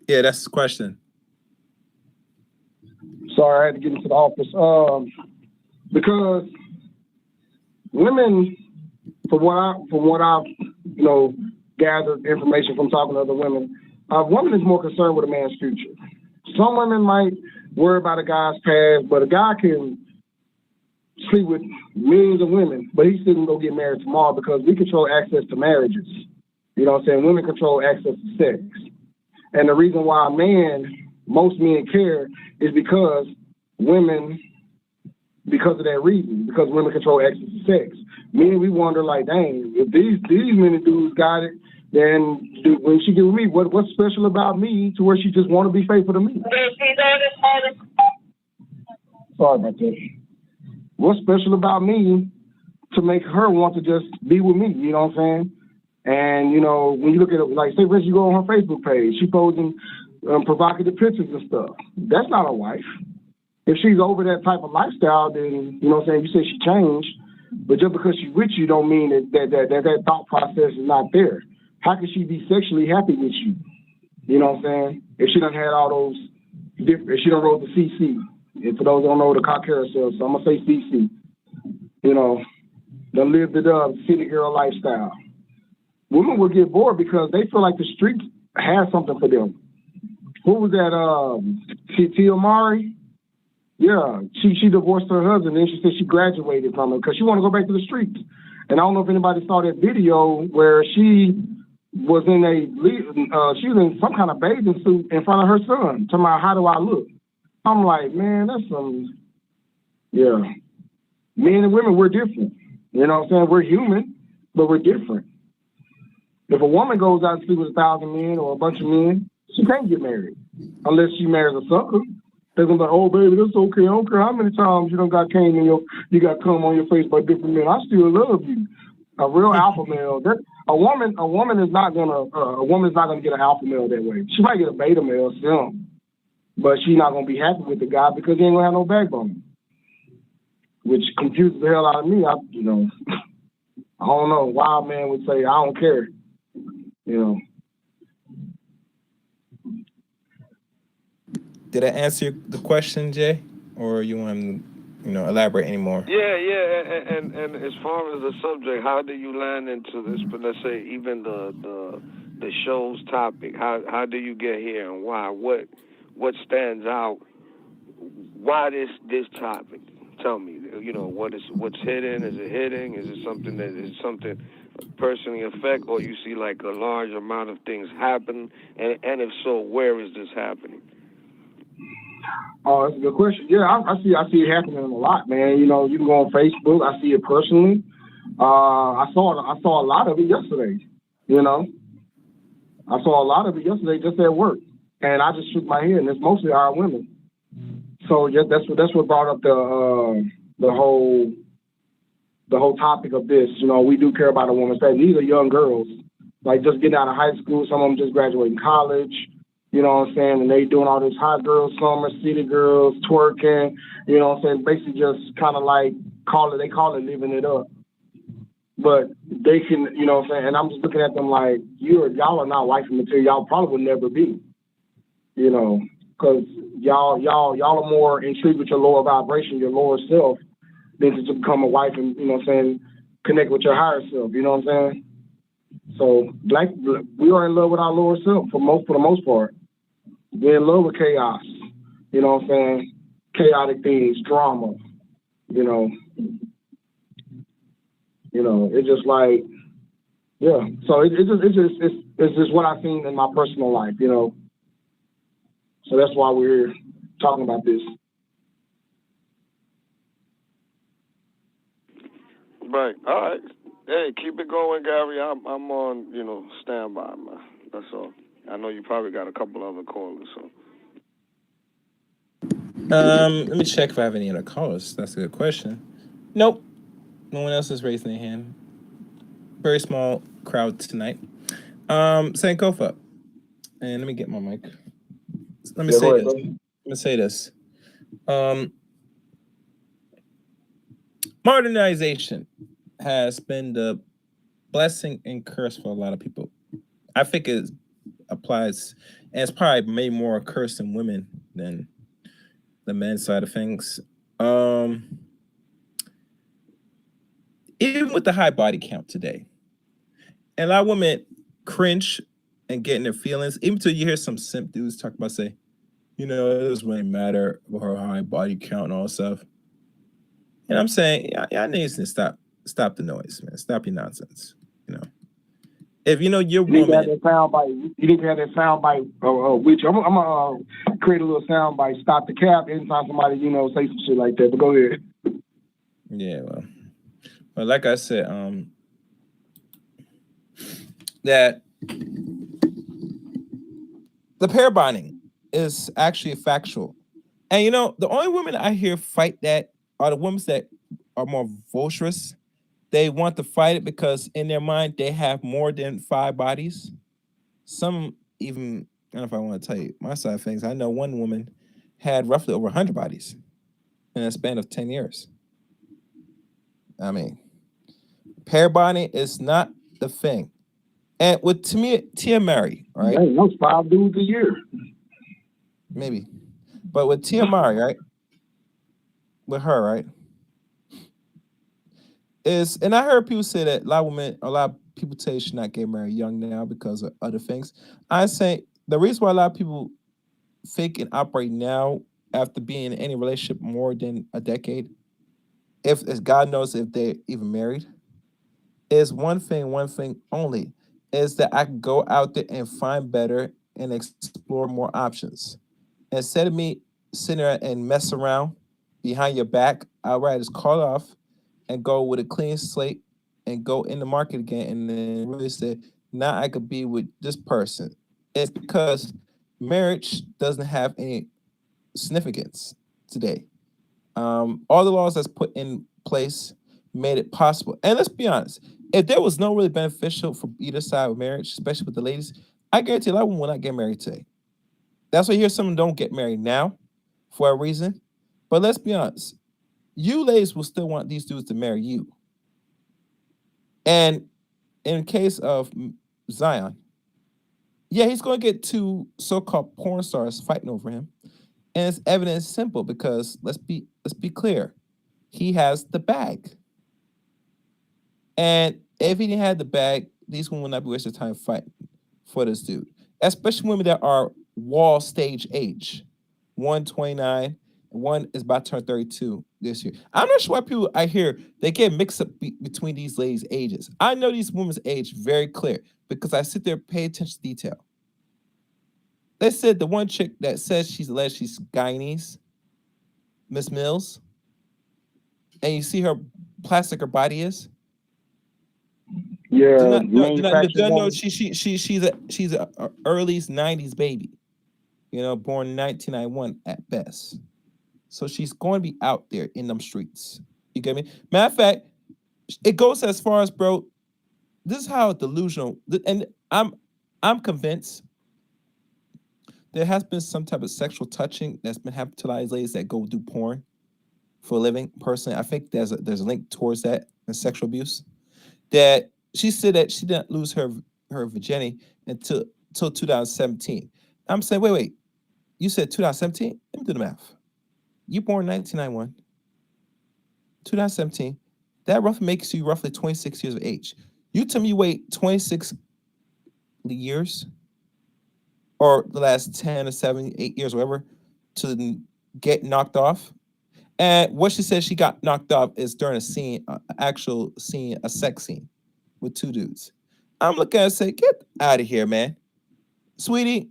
[SPEAKER 2] Yeah, that's the question.
[SPEAKER 3] Sorry, I had to get into the office. Because women, from what I've gathered information from talking to other women, a woman is more concerned with a man's future. Some women might worry about a guy's past, but a guy can sleep with millions of women, but he still can go get married tomorrow because we control access to marriages. You know what I'm saying? Women control access to sex. And the reason why most men care is because of that reason, because women control access to sex. Men, we wonder like, dang, if these many dudes got it, then when she get with me, what's special about me to where she just want to be faithful to me? Sorry about that. What's special about me to make her want to just be with me? You know what I'm saying? And when you look at it, like say, for instance, you go on her Facebook page, she posting provocative pictures and stuff. That's not a wife. If she's over that type of lifestyle, then you know what I'm saying. You say she changed, but just because she's with you, don't mean that thought process is not there. How can she be sexually happy with you? You know what I'm saying? If she done had all those if she done rode the CC. And for those who don't know the car carousel, so I'm gonna say CC. Done lived the city girl lifestyle. Women will get bored because they feel like the streets has something for them. Who was that? Tia Mari? Yeah, she divorced her husband, and she said she graduated from it because she wanted to go back to the streets. And I don't know if anybody saw that video where she was she was in some kind of bathing suit in front of her son, talking about how do I look. I'm like, man, that's some, yeah. Men and women, we're different. You know what I'm saying? We're human, but we're different. If a woman goes out and sleep with 1,000 men or a bunch of men, she can't get married unless she marries a sucker. They're gonna be like, oh baby, that's okay. I don't care how many times you done got you got cum on your face by different men. I still love you. A real alpha male. A woman is not gonna get an alpha male that way. She might get a beta male, some, but she's not gonna be happy with the guy because he ain't gonna have no backbone. Which confuses the hell out of me. I don't know. Wild man would say, I don't care.
[SPEAKER 2] Did I answer the question, Jay, or you want to, elaborate anymore?
[SPEAKER 4] Yeah. And as far as the subject, how do you land into this? But let's say even the show's topic. How do you get here and why? What stands out? Why this topic Tell me, what's hidden? Is it hidden? Is it something personally affect, or you see like a large amount of things happen? And if so, where is this happening?
[SPEAKER 3] Oh, that's a good question. Yeah, I see it happening a lot, man. You know, you can go on Facebook. I see it personally. I saw a lot of it yesterday. You know, I saw a lot of it yesterday just at work, and I just shook my head. And it's mostly our women. So yeah, that's what brought up the whole topic of this. You know, we do care about a woman's safety. These are young girls, like just getting out of high school. Some of them just graduating college. You know what I'm saying? And they doing all this hot girl summer, city girls, twerking. You know what I'm saying? Basically just kind of like they call it living it up. But they can, you know what I'm saying? And I'm just looking at them like, y'all are not wifey material. Y'all probably would never be, you know, because y'all are more intrigued with your lower vibration, your lower self, than to become a wife and, you know what I'm saying, connect with your higher self, you know what I'm saying? So we are in love with our lower self for the most part. We're in love with chaos, you know what I'm saying? Chaotic things, drama, you know. You know, it's just like, yeah. So it's just what I've seen in my personal life, you know. So that's why we're here talking about this.
[SPEAKER 4] Right. All right. Hey, keep it going, Gary. I'm on, standby, man. That's all. I know you probably got a couple other callers, so.
[SPEAKER 2] Let me check if I have any other callers. That's a good question. Nope. No one else is raising their hand. Very small crowd tonight. Sankofa. And let me get my mic. Let me say this. Modernization has been the blessing and curse for a lot of people. I think it applies, and it's probably made more a curse in women than the men's side of things. Even with the high body count today, and a lot of women cringe and get in their feelings, even till you hear some simp dudes talk about, say, it doesn't really matter about her high body count and all that stuff. And I'm saying, y'all need to stop the noise, man. Stop your nonsense. If your
[SPEAKER 3] you
[SPEAKER 2] woman,
[SPEAKER 3] need to have that sound bite. You need to have that sound bite. Which I'm gonna create a little sound bite. Stop the cap anytime somebody say some shit like that. But go ahead.
[SPEAKER 2] Yeah, well, like I said, that the pair bonding is actually factual, and the only women I hear fight that are the women that are more vulturous. They want to fight it because in their mind they have more than 5 bodies. Some even, I don't know if I want to tell you my side of things. I know one woman had roughly over 100 bodies in a span of 10 years. I mean, pair bonding is not the thing. And with Tia Murray, right?
[SPEAKER 3] Hey, those 5 dudes a year.
[SPEAKER 2] Maybe. But with Tia Murray, right? With her, right? And I heard people say that a lot of people say you should not get married young now because of other things. I say the reason why a lot of people think and operate now after being in any relationship more than a decade, if God knows if they're even married, is one thing only, is that I can go out there and find better and explore more options. Instead of me sitting there and mess around behind your back, I'd rather just call off and go with a clean slate and go in the market again and then really say, now I could be with this person. It's because marriage doesn't have any significance today. All the laws that's put in place made it possible. And let's be honest, if there was no really beneficial for either side of marriage, especially with the ladies, I guarantee a lot of women will not get married today. That's why you hear some don't get married now for a reason. But let's be honest, you ladies will still want these dudes to marry you. And in case of Zion, yeah, he's going to get 2 so-called porn stars fighting over him. And it's evident and simple because let's be clear. He has the bag. And if he didn't have the bag, these women will not be wasting time fighting for this dude. Especially women that are wall stage age. 129. One is about to turn 32 this year. I'm not sure why people I hear they get mixed up between these ladies' ages. I know these women's age very clear because I sit there and pay attention to detail. They said the one chick that says she's alleged she's Guyanese, Miss Mills, and you see her plastic her body is.
[SPEAKER 3] Yeah,
[SPEAKER 2] Do not know,
[SPEAKER 3] manufactured.
[SPEAKER 2] she's a early 90s baby. Born 1991 at best. So she's going to be out there in them streets. You get me? Matter of fact, it goes as far as, bro. This is how delusional, and I'm convinced there has been some type of sexual touching that's been happening to these ladies that go do porn for a living. Personally, I think there's a link towards that and sexual abuse. That she said that she didn't lose her virginity until 2017. I'm saying, wait. You said 2017? Let me do the math. You born 1991, 2017. That roughly makes you roughly 26 years of age. You tell me you wait 26 years, or the last 10 or 7, 8 years, whatever, to get knocked off. And what she said she got knocked off is during a scene, actual scene, a sex scene with 2 dudes. I'm looking at it and say, get out of here, man. Sweetie,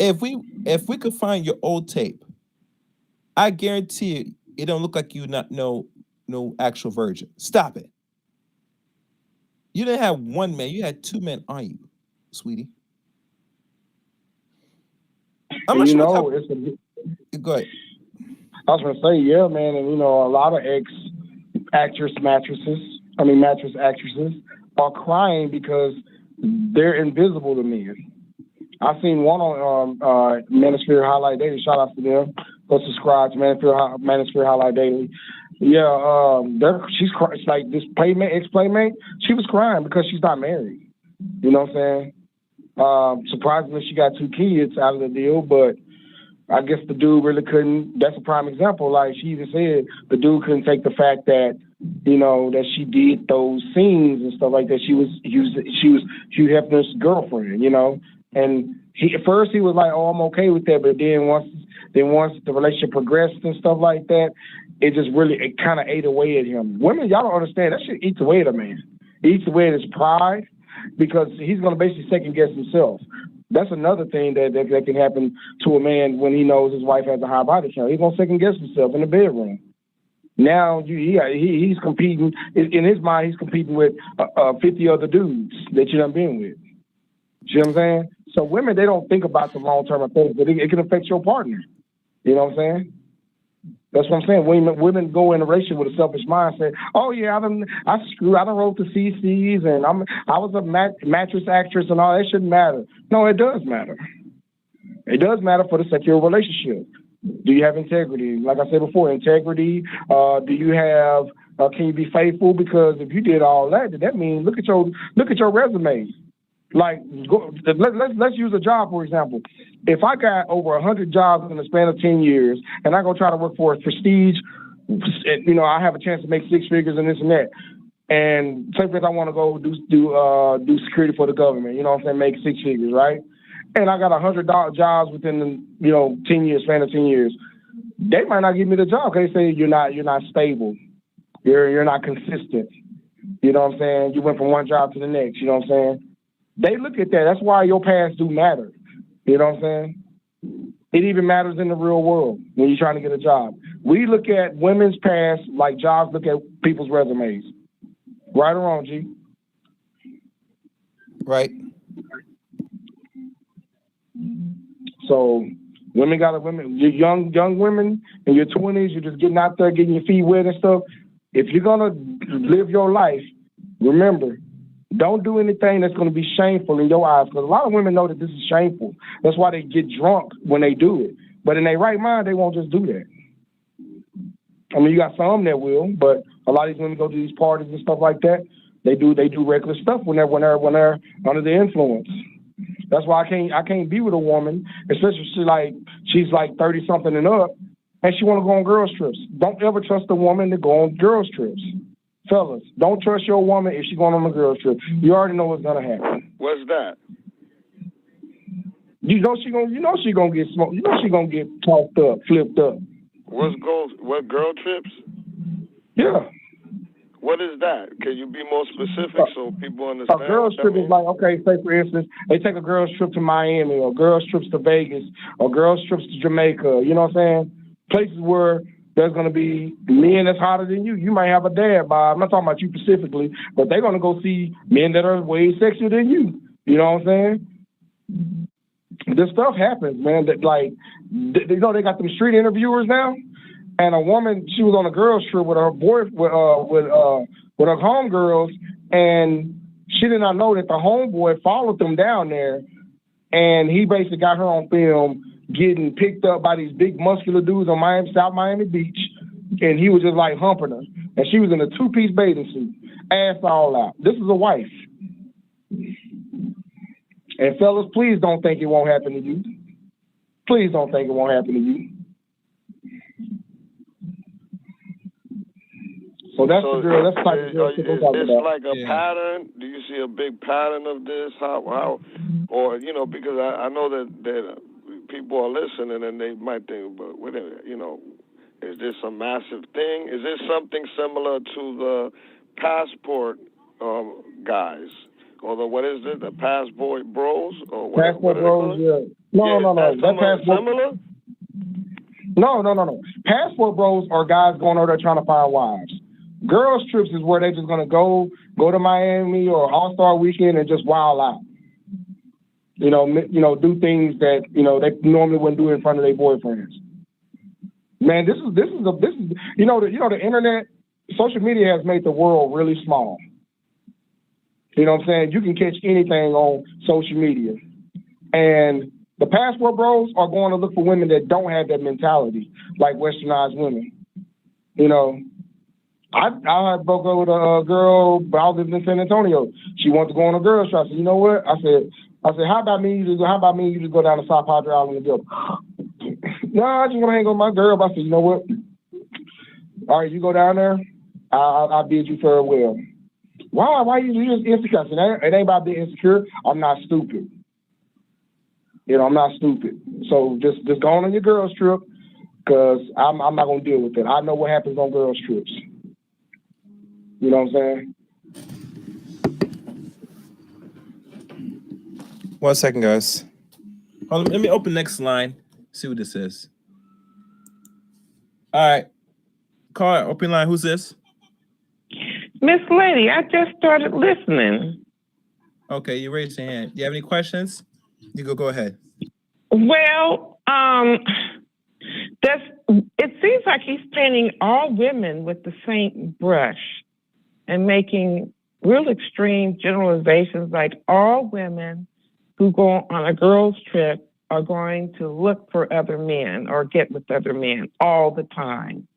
[SPEAKER 2] if we could find your old tape, I guarantee you, it don't look like you not know no actual virgin. Stop it. You didn't have one man, you had 2 men on you, sweetie. I'm not
[SPEAKER 3] And
[SPEAKER 2] sure
[SPEAKER 3] it's a.
[SPEAKER 2] go ahead.
[SPEAKER 3] I was gonna say, yeah, man, and a lot of mattress actresses are crying because they're invisible to men. I seen one on Manosphere Highlight Daily. Shout out to them. Go subscribe to Manosphere Highlight Daily. Yeah, she's it's like this ex-playmate. She was crying because she's not married. You know what I'm saying? Surprisingly, she got 2 kids out of the deal, but I guess the dude really couldn't. That's a prime example. Like she even said, the dude couldn't take the fact that that she did those scenes and stuff like that. She was Hugh Hefner's girlfriend. And at first he was like, "Oh, I'm okay with that," but then once the relationship progressed and stuff like that, it kind of ate away at him. Women, y'all don't understand that shit eats away at a man. It eats away at his pride because he's gonna basically second guess himself. That's another thing that can happen to a man when he knows his wife has a high body count. He's gonna second guess himself in the bedroom. Now he's competing in his mind. He's competing with 50 other dudes that you done been with. You know what I'm saying? So women, they don't think about the long-term effects, but it can affect your partner. You know what I'm saying? That's what I'm saying. Women go in a relationship with a selfish mindset. Oh yeah, I done wrote the CCs and I was a mattress actress and all that. Shouldn't matter. No, it does matter. It does matter for the secure relationship. Do you have integrity? Like I said before, integrity. Do you have? Can you be faithful? Because if you did all that means look at your resume. Like, let's use a job, for example. If I got over 100 jobs in the span of 10 years, and I go try to work for a prestige, I have a chance to make 6 figures and this and that. And say I want to go do security for the government, make 6 figures, right? And I got 100 jobs within the 10 years span of 10 years. They might not give me the job because they say you're not stable, you're not consistent. You know what I'm saying? You went from one job to the next. You know what I'm saying? They look at that. That's why your past do matter. You know what I'm saying? It even matters in the real world when you're trying to get a job. We look at women's past like jobs look at people's resumes. Right or wrong, G?
[SPEAKER 2] Right.
[SPEAKER 3] So women, you're young women in your 20s, you're just getting out there, getting your feet wet and stuff. If you're going to live your life, remember, don't do anything that's going to be shameful in your eyes, because a lot of women know that this is shameful. That's why they get drunk when they do it. But in their right mind, they won't just do that. I mean, you got some that will, but a lot of these women go to these parties and stuff like that. They do reckless stuff when they're under the influence. That's why I can't be with a woman, especially she's like 30 something and up, and she want to go on girls trips. Don't ever trust a woman to go on girls trips. Fellas, don't trust your woman if she's going on a girls trip. You already know what's gonna happen.
[SPEAKER 4] What's that?
[SPEAKER 3] You know she gonna get smoked. You know she gonna get talked up, flipped up.
[SPEAKER 4] What girl trips?
[SPEAKER 3] Yeah.
[SPEAKER 4] What is that? Can you be more specific so people understand?
[SPEAKER 3] A girls trip is like, okay, say for instance, they take a girls trip to Miami, or girls trips to Vegas, or girls trips to Jamaica. You know what I'm saying? Places where there's going to be men that's hotter than you. You might have a dad bod. I'm not talking about you specifically, but they're going to go see men that are way sexier than you. You know what I'm saying? This stuff happens, man. That like, you know, they got them street interviewers now. And a woman, she was on a girls trip with her boy, with her homegirls, and she did not know that the homeboy followed them down there, and he basically got her on film getting picked up by these big muscular dudes on South Miami Beach, and he was just like humping her, and she was in a two-piece bathing suit, ass all out. This is a wife. And fellas, please don't think it won't happen to you. Please don't think it won't happen to you. So that's the girl. That's the type of girl people talk about.
[SPEAKER 4] It's like a pattern. Do you see a big pattern of this? How, or you know, because I know that people are listening and they might think, but whatever, you know, is this a massive thing? Is this something similar to the passport guys, or the what is it? The passport bros, or what?
[SPEAKER 3] Passport bros, yeah. No. That passport
[SPEAKER 4] similar.
[SPEAKER 3] No. Passport bros are guys going over there trying to find wives. Girls trips is where they're just gonna go to Miami or All-Star Weekend and just wild out. You know, do things that they normally wouldn't do in front of their boyfriends. Man, this is the internet, social media has made the world really small. You know what I'm saying? You can catch anything on social media, and the passport bros are going to look for women that don't have that mentality, like westernized women. You know. I broke up with a girl, but I lived in San Antonio. She wanted to go on a girls trip. I said, you know what? I said, how about me? You just go down to South Padre Island and go. No, I just want to hang with my girl. But I said, you know what? All right, you go down there. I'll bid you farewell. Why you just insecure? I said, it ain't about being insecure. I'm not stupid. You know, I'm not stupid. So just go on your girls trip, because I'm not gonna deal with it. I know what happens on girls trips. You know what I'm saying?
[SPEAKER 2] 1 second, guys. Hold on, let me open next line. See what this is. All right. Call open line. Who's this?
[SPEAKER 5] Miss Lady, I just started listening.
[SPEAKER 2] Okay, you raised your hand. Do you have any questions? You go ahead.
[SPEAKER 5] Well, it seems like he's painting all women with the same brush and making real extreme generalizations, like all women who go on a girls' trip are going to look for other men or get with other men all the time.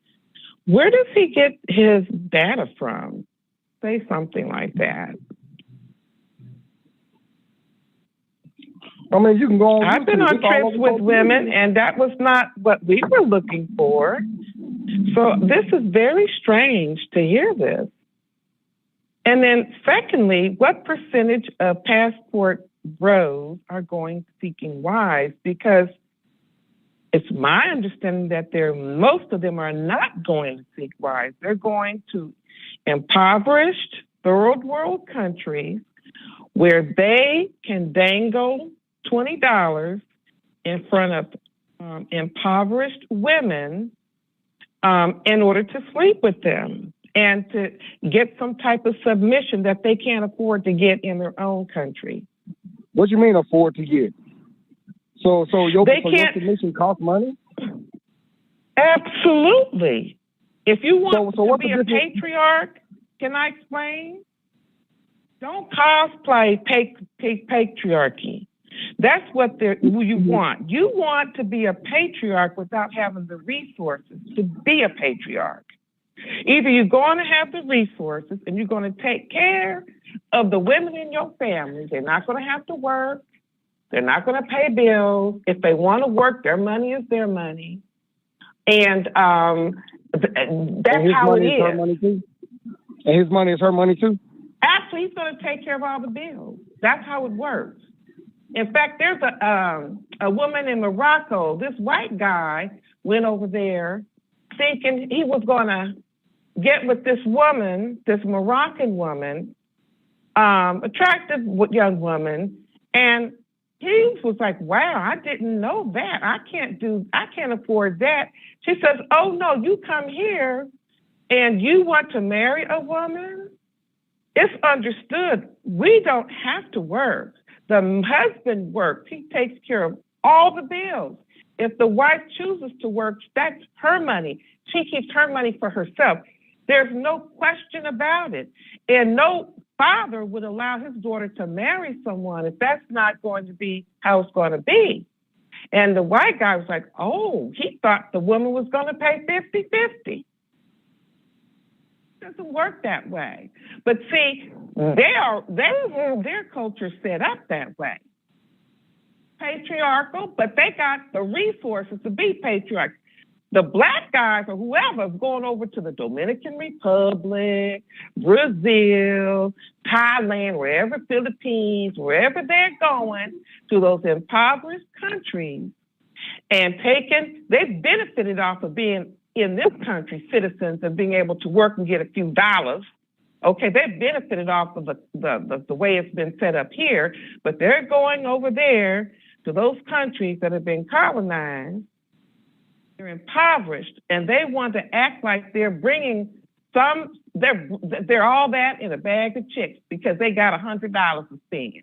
[SPEAKER 5] Where does he get his data from? Say something like that.
[SPEAKER 3] I mean, you can go on.
[SPEAKER 5] I've been on trips with women, and that was not what we were looking for. So this is very strange to hear this. And then secondly, what percentage of passport bros are going seeking wives? Because it's my understanding that most of them are not going to seek wives. They're going to impoverished third world countries where they can dangle $20 in front of impoverished women in order to sleep with them and to get some type of submission that they can't afford to get in their own country.
[SPEAKER 3] What do you mean afford to get? So your submission costs money?
[SPEAKER 5] Absolutely. If you want to be a patriarch, can I explain? Don't cosplay patriarchy. That's what you want. You want to be a patriarch without having the resources to be a patriarch. Either you're going to have the resources and you're going to take care of the women in your family. They're not going to have to work. They're not going to pay bills. If they want to work, their money is their money. And that's how it is.
[SPEAKER 3] Her money too? And his money is her money too?
[SPEAKER 5] Actually, he's going to take care of all the bills. That's how it works. In fact, there's a woman in Morocco. This white guy went over there thinking he was going to get with this woman, this Moroccan woman, attractive young woman, and he was like, wow, I didn't know that. I can't afford that. She says, oh no, you come here and you want to marry a woman? It's understood. We don't have to work. The husband works. He takes care of all the bills. If the wife chooses to work, that's her money. She keeps her money for herself. There's no question about it. And no father would allow his daughter to marry someone if that's not going to be how it's going to be. And the white guy was like, oh, he thought the woman was going to pay 50-50. It doesn't work that way. But see, their culture set up that way. Patriarchal, but they got the resources to be patriarchal. The black guys or whoever is going over to the Dominican Republic, Brazil, Thailand, wherever, Philippines, wherever they're going, to those impoverished countries and they've benefited off of being in this country citizens and being able to work and get a few dollars. Okay, they've benefited off of the way it's been set up here, but they're going over there to those countries that have been colonized. They're impoverished, and they want to act like they're bringing they're all that in a bag of chips because they got $100 to spend.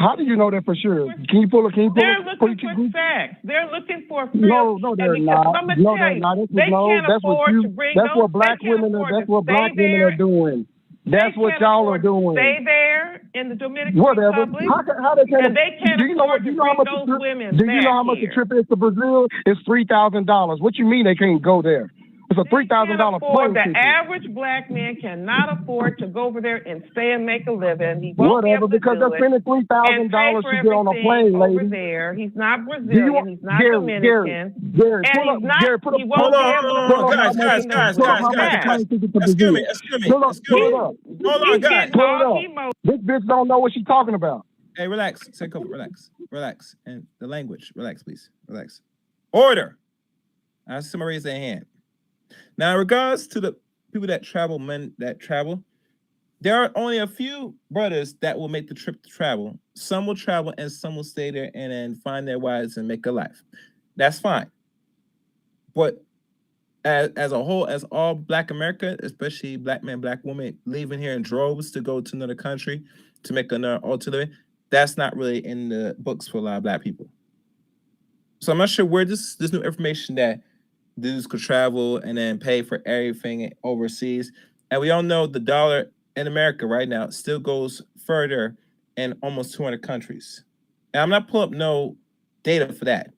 [SPEAKER 3] How do you know that for sure? Can you pull it?
[SPEAKER 5] They're looking for sex. They're looking for
[SPEAKER 3] No, they're not. No, they're not. That's what black women are doing. That's what y'all are doing.
[SPEAKER 5] Stay there in the Dominican Republic.
[SPEAKER 3] How they can?
[SPEAKER 5] And they can't afford to bring those women.
[SPEAKER 3] Do you know how much the trip is to Brazil? It's $3,000. What you mean they can't go there? It's a $3,000 plane ticket.
[SPEAKER 5] The average black man cannot afford to go over there and stay and make a living. He won't be able to
[SPEAKER 3] because they're spending $3,000 to get on a plane, lady.
[SPEAKER 5] Over there, he's not Brazilian. He's not Dominican.
[SPEAKER 3] Gary,
[SPEAKER 5] he won't be able to.
[SPEAKER 2] Guys. Excuse me.
[SPEAKER 3] Pull it up.
[SPEAKER 2] Hold on, guys.
[SPEAKER 3] Pull it up. This bitch don't know what she's talking about.
[SPEAKER 2] Hey, relax. Take over. Relax. And the language. Relax, please. Relax. Order. I see somebody raise their hand. Now, in regards to the people that travel, men that travel, there are only a few brothers that will make the trip to travel. Some will travel and some will stay there and then find their wives and make a life. That's fine. But as a whole, as all Black America, especially black men, black women, leaving here in droves to go to another country to make another alternative, that's not really in the books for a lot of Black people. So I'm not sure where this new information that dudes could travel and then pay for everything overseas. And we all know the dollar in America right now still goes further in almost 200 countries. And I'm not pulling up no data for that.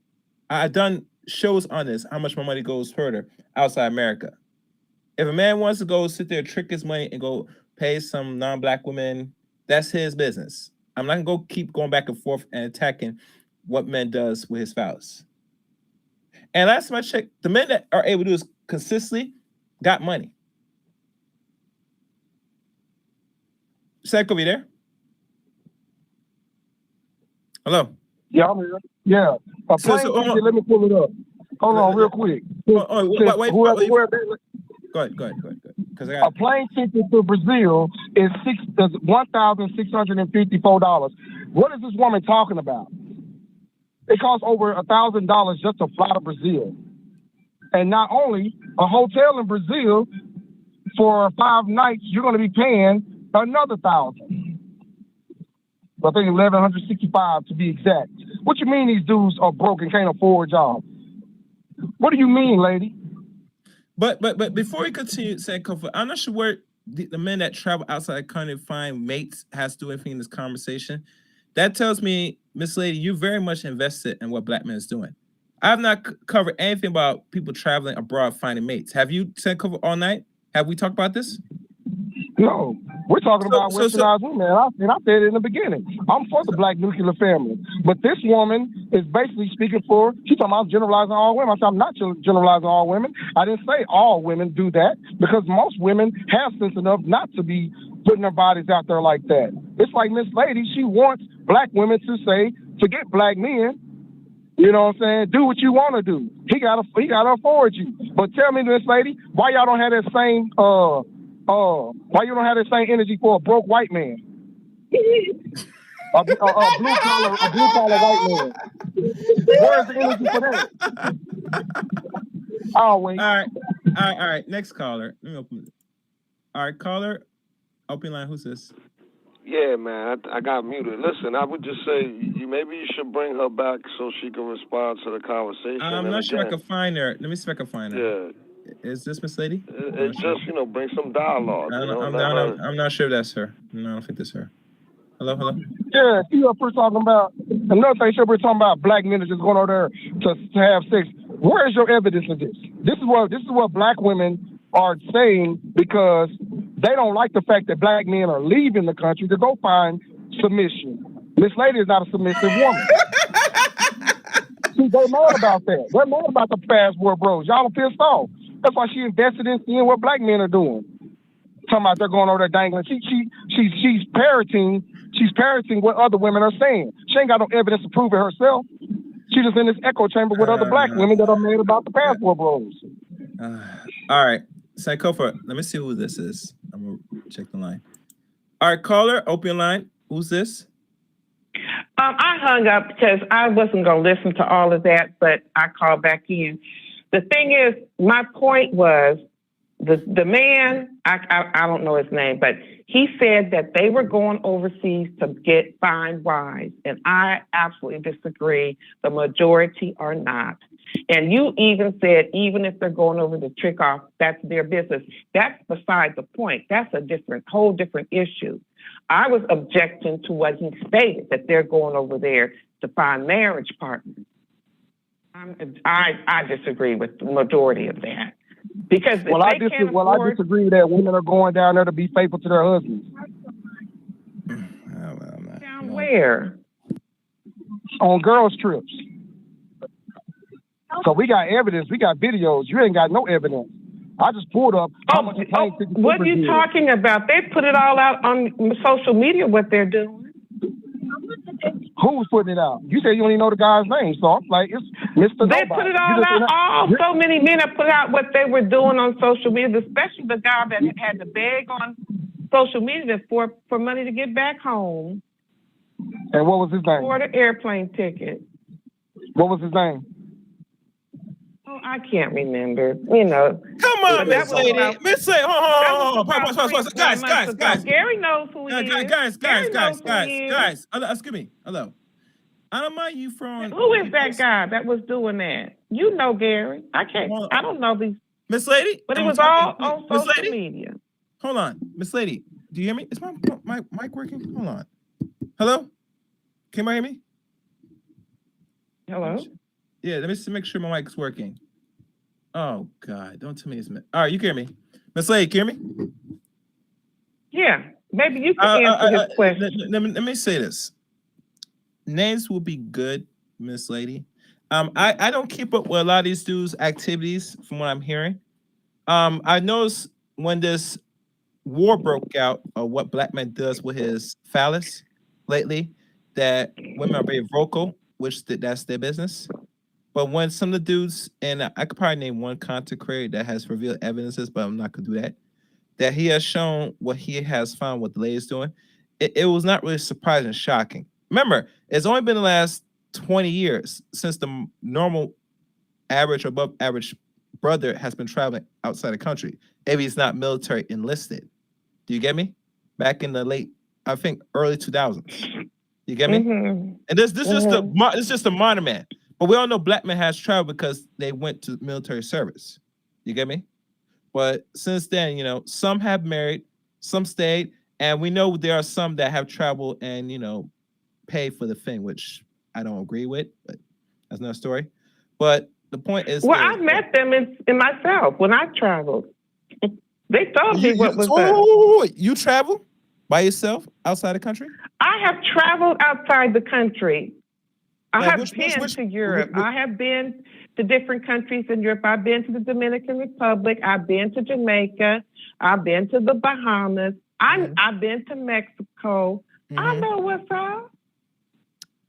[SPEAKER 2] I've done shows on this, how much my money goes further outside America. If a man wants to go sit there, trick his money and go pay some non-Black women, that's his business. I'm not gonna keep going back and forth and attacking what men does with his spouse. And last time I checked, the men that are able to do this consistently got money. Seiko, be there? Hello?
[SPEAKER 3] Yeah, I'm here. Yeah. Let me pull it up. Hold on real quick.
[SPEAKER 2] Wait. Go ahead.
[SPEAKER 3] A plane ticket to Brazil is $1,654. What is this woman talking about? It costs over $1,000 just to fly to Brazil. And not only a hotel in Brazil for 5 nights, you're going to be paying another $1,000. I think $1,165 to be exact. What you mean these dudes are broke and can't afford jobs? What do you mean, lady?
[SPEAKER 2] But before we continue saying comfort, I'm not sure where the men that travel outside the country find mates has to do anything in this conversation. That tells me, Miss Lady, you very much invested in what Black men is doing. I have not covered anything about people traveling abroad finding mates. Have you said cover all night? Have we talked about this?
[SPEAKER 3] No, we're talking about westernized women. And I said it in the beginning. I'm for the Black nuclear family. But this woman is basically speaking for, she's talking about generalizing all women. I said, I'm not generalizing all women. I didn't say all women do that because most women have sense enough not to be putting their bodies out there like that. It's like Miss Lady, she wants Black women to say, forget Black men. You know what I'm saying? Do what you want to do. He gotta afford you. But tell me, this lady, why y'all don't have that same why you don't have that same energy for a broke white man? A blue collar white man. Where's the energy for that? I'll wait.
[SPEAKER 2] All right. Next caller. Let me open it. All right, caller. Open line. Who's this?
[SPEAKER 4] Yeah, man, I got muted. Listen, I would just say maybe you should bring her back so she can respond to the conversation.
[SPEAKER 2] I'm not sure I can find her. Let me see if I can find her.
[SPEAKER 4] Yeah.
[SPEAKER 2] Is this Miss Lady?
[SPEAKER 4] It's just, bring some dialogue.
[SPEAKER 2] I'm not sure if that's her. No, I don't think that's her. Hello?
[SPEAKER 3] Yeah, she up here talking about, another thing, she up here talking about black men are just going over there to have sex. Where is your evidence of this? This is what black women are saying because they don't like the fact that black men are leaving the country to go find submission. Miss Lady is not a submissive woman. See, they're mad about that. They're mad about the passport bros. Y'all are pissed off. That's why she invested in seeing what black men are doing. Talking about they're going over there dangling. She's parroting what other women are saying. She ain't got no evidence to prove it herself. She just in this echo chamber with other black women that are mad about the passport bros.
[SPEAKER 2] All right. Psychopha, let me see who this is. I'm going to check the line. All right, caller, open line. Who's this?
[SPEAKER 5] I hung up because I wasn't going to listen to all of that, but I called back in. The thing is, my point was the man, I don't know his name, but he said that they were going overseas to find wives, and I absolutely disagree. The majority are not. And you even said, even if they're going over to trick off, that's their business. That's beside the point. That's a whole different issue. I was objecting to what he stated, that they're going over there to find marriage partners. I disagree with the majority of that. Because
[SPEAKER 3] I disagree that women are going down there to be faithful to their husbands.
[SPEAKER 5] Down where?
[SPEAKER 3] On girls' trips. So we got evidence. We got videos. You ain't got no evidence. I just pulled up how much
[SPEAKER 5] what are you talking about? They put it all out on social media, what they're doing.
[SPEAKER 3] Who's putting it out? You said you don't even know the guy's name, so I'm like, it's Mr.
[SPEAKER 5] They put it all out. So many men have put out what they were doing on social media, especially the guy that had to beg on social media for money to get back home.
[SPEAKER 3] And what was his name?
[SPEAKER 5] For the airplane ticket.
[SPEAKER 3] What was his name?
[SPEAKER 5] Oh, I can't remember. You know.
[SPEAKER 2] Come on, Miss Lady. Miss Lady, hold on. Guys.
[SPEAKER 5] Gary knows who he is.
[SPEAKER 2] Guys. Excuse me. Hello. I don't mind you from.
[SPEAKER 5] Who is that guy that was doing that? You know, Gary. I don't know these.
[SPEAKER 2] Miss Lady.
[SPEAKER 5] But it was all on social media.
[SPEAKER 2] Hold on, Miss Lady. Do you hear me? Is my mic working? Hold on. Hello. Can you hear me?
[SPEAKER 5] Hello.
[SPEAKER 2] Yeah, let me just make sure my mic's working. Oh, God. Don't tell me it's... All right, you can hear me. Miss Lady, can you hear me?
[SPEAKER 5] Yeah, maybe you can answer his question.
[SPEAKER 2] Let me say this. Names will be good, Miss Lady. I don't keep up with a lot of these dudes' activities from what I'm hearing. I noticed when this war broke out of what black man does with his phallus lately, that women are very vocal, which that's their business. But when some of the dudes, and I could probably name one content creator that has revealed evidences, but I'm not going to do that he has shown what he has found, what the lady's doing, it was not really surprising and shocking. Remember, it's only been the last 20 years since the normal average or above average brother has been traveling outside the country. If he's not military enlisted. Do you get me? Back in the late, I think, early 2000s. You get me?
[SPEAKER 5] Mm-hmm.
[SPEAKER 2] And this is just a modern man. But we all know black men has traveled because they went to military service. You get me? But since then, some have married, some stayed, and we know there are some that have traveled and, paid for the thing, which I don't agree with, but that's another story. But the point is...
[SPEAKER 5] Well, I met them in myself when I traveled. They told me what was up.
[SPEAKER 2] You travel by yourself outside the country?
[SPEAKER 5] I have traveled outside the country. I have been to Europe. I have been to different countries in Europe. I've been to the Dominican Republic. I've been to Jamaica. I've been to the Bahamas. I've been to Mexico. I know what's up.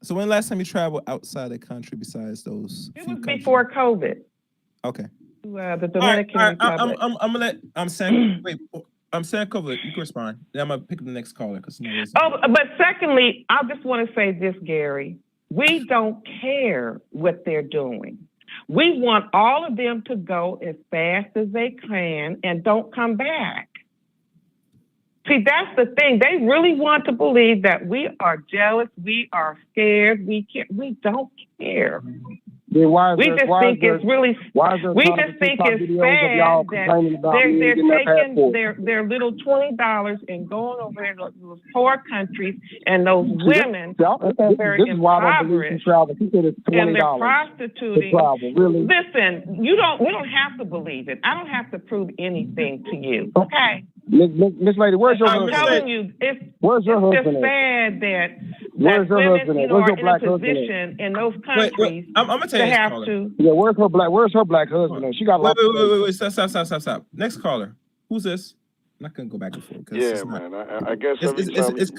[SPEAKER 2] So when last time you traveled outside the country besides those
[SPEAKER 5] It
[SPEAKER 2] few
[SPEAKER 5] was
[SPEAKER 2] countries?
[SPEAKER 5] before COVID.
[SPEAKER 2] Okay.
[SPEAKER 5] To, the
[SPEAKER 2] All right.
[SPEAKER 5] Dominican
[SPEAKER 2] All right.
[SPEAKER 5] Republic.
[SPEAKER 2] I'm gonna let Sam. Wait. Sam Cover. You can respond. Then I'm gonna pick up the next caller because
[SPEAKER 5] Oh, but secondly, I just want to say this, Gary. We don't care what they're doing. We want all of them to go as fast as they can and don't come back. See, that's the thing. They really want to believe that we are jealous, we are scared, we can't. We don't care.
[SPEAKER 3] Then why is
[SPEAKER 5] We
[SPEAKER 3] there,
[SPEAKER 5] just
[SPEAKER 3] why
[SPEAKER 5] think
[SPEAKER 3] is there,
[SPEAKER 5] it's really.
[SPEAKER 3] why is there
[SPEAKER 5] We
[SPEAKER 3] tons of
[SPEAKER 5] just think
[SPEAKER 3] TikTok
[SPEAKER 5] it's
[SPEAKER 3] videos of y'all
[SPEAKER 5] sad that
[SPEAKER 3] complaining about me
[SPEAKER 5] they're
[SPEAKER 3] getting that
[SPEAKER 5] taking
[SPEAKER 3] passport?
[SPEAKER 5] their little $20 and going over there to those poor countries, and those women are very
[SPEAKER 3] This is why I don't believe she
[SPEAKER 5] impoverished,
[SPEAKER 3] travel. She said it's
[SPEAKER 5] and they're
[SPEAKER 3] $20 to
[SPEAKER 5] prostituting.
[SPEAKER 3] travel. Really?
[SPEAKER 5] Listen, we don't have to believe it. I don't have to prove anything to you. Okay.
[SPEAKER 3] Miss Lady, where's your
[SPEAKER 5] I'm
[SPEAKER 3] husband?
[SPEAKER 5] telling you,
[SPEAKER 3] Where's your
[SPEAKER 5] it's
[SPEAKER 3] husband
[SPEAKER 5] just
[SPEAKER 3] at?
[SPEAKER 5] sad that
[SPEAKER 3] Where's your
[SPEAKER 5] women,
[SPEAKER 3] husband
[SPEAKER 5] you
[SPEAKER 3] at?
[SPEAKER 5] know,
[SPEAKER 3] Where's
[SPEAKER 5] are
[SPEAKER 3] your
[SPEAKER 5] in a
[SPEAKER 3] black husband at?
[SPEAKER 5] position in those
[SPEAKER 2] Wait.
[SPEAKER 5] countries
[SPEAKER 2] I'm gonna tell
[SPEAKER 5] to
[SPEAKER 2] you this
[SPEAKER 5] have
[SPEAKER 2] caller.
[SPEAKER 5] to.
[SPEAKER 3] Yeah, where's her black husband at? She got a lot.
[SPEAKER 2] Wait. Stop. Next caller. Who's this? I'm not gonna go back and forth because
[SPEAKER 4] Yeah,
[SPEAKER 2] it's not.
[SPEAKER 4] man. I guess every time
[SPEAKER 2] It's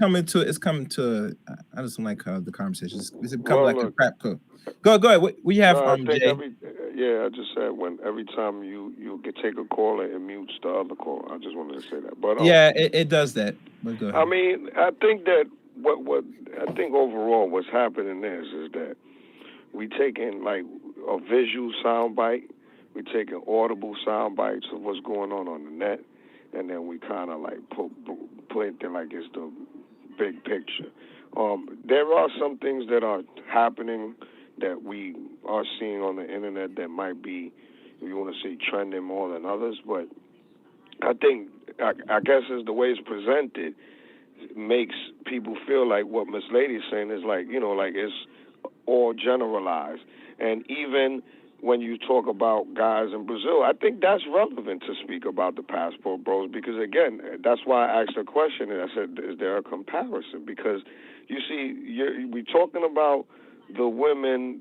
[SPEAKER 2] coming to. I just don't like the conversation. It's becoming
[SPEAKER 4] Well,
[SPEAKER 2] like a
[SPEAKER 4] look,
[SPEAKER 2] crap cook. Go ahead. We have
[SPEAKER 4] I think
[SPEAKER 2] Jay.
[SPEAKER 4] I just said every time you get take a caller, it mutes the other caller. I just wanted to say that. But
[SPEAKER 2] Yeah, it does that. But go ahead.
[SPEAKER 4] I mean, I think that what I think overall what's happening is that we taking like a visual soundbite, we taking audible sound bites of what's going on the net, and then we kind of like put it like it's the big picture. There are some things that are happening that we are seeing on the internet that might be, if you want to say, trending more than others. But I think, I guess, is the way it's presented makes people feel like what Miss Lady's saying is like, like it's all generalized. And even when you talk about guys in Brazil, I think that's relevant to speak about the passport bros because, again, that's why I asked the question and I said, is there a comparison? Because, you see, we're talking about the women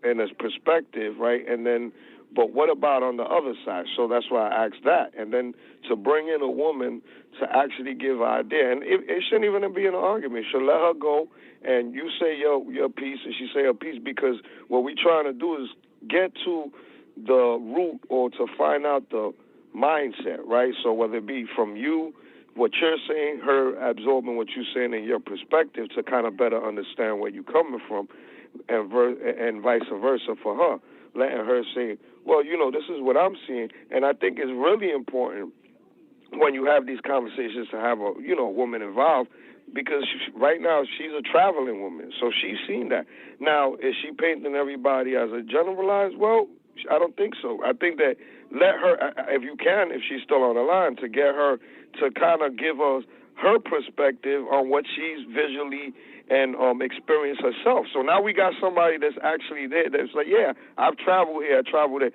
[SPEAKER 4] in a perspective, right? And then, but what about on the other side? So that's why I asked that. And then to bring in a woman to actually give an idea, and it shouldn't even be an argument. Should let her go and you say your piece and she say her piece, because what we're trying to do is get to the root or to find out the mindset, right? So whether it be from you, what you're saying, her absorbing what you're saying in your perspective to kind of better understand where you're coming from, and vice versa for her, letting her say, well, this is what I'm seeing. And I think it's really important when you have these conversations to have a woman involved, because right now she's a traveling woman, so she's seen that. Now, is she painting everybody as a generalized? Well, I don't think so. I think that let her, if you can, if she's still on the line, to get her to kind of give us her perspective on what she's visually and experience herself. So now we got somebody that's actually there that's like, yeah, I've traveled here, I traveled there.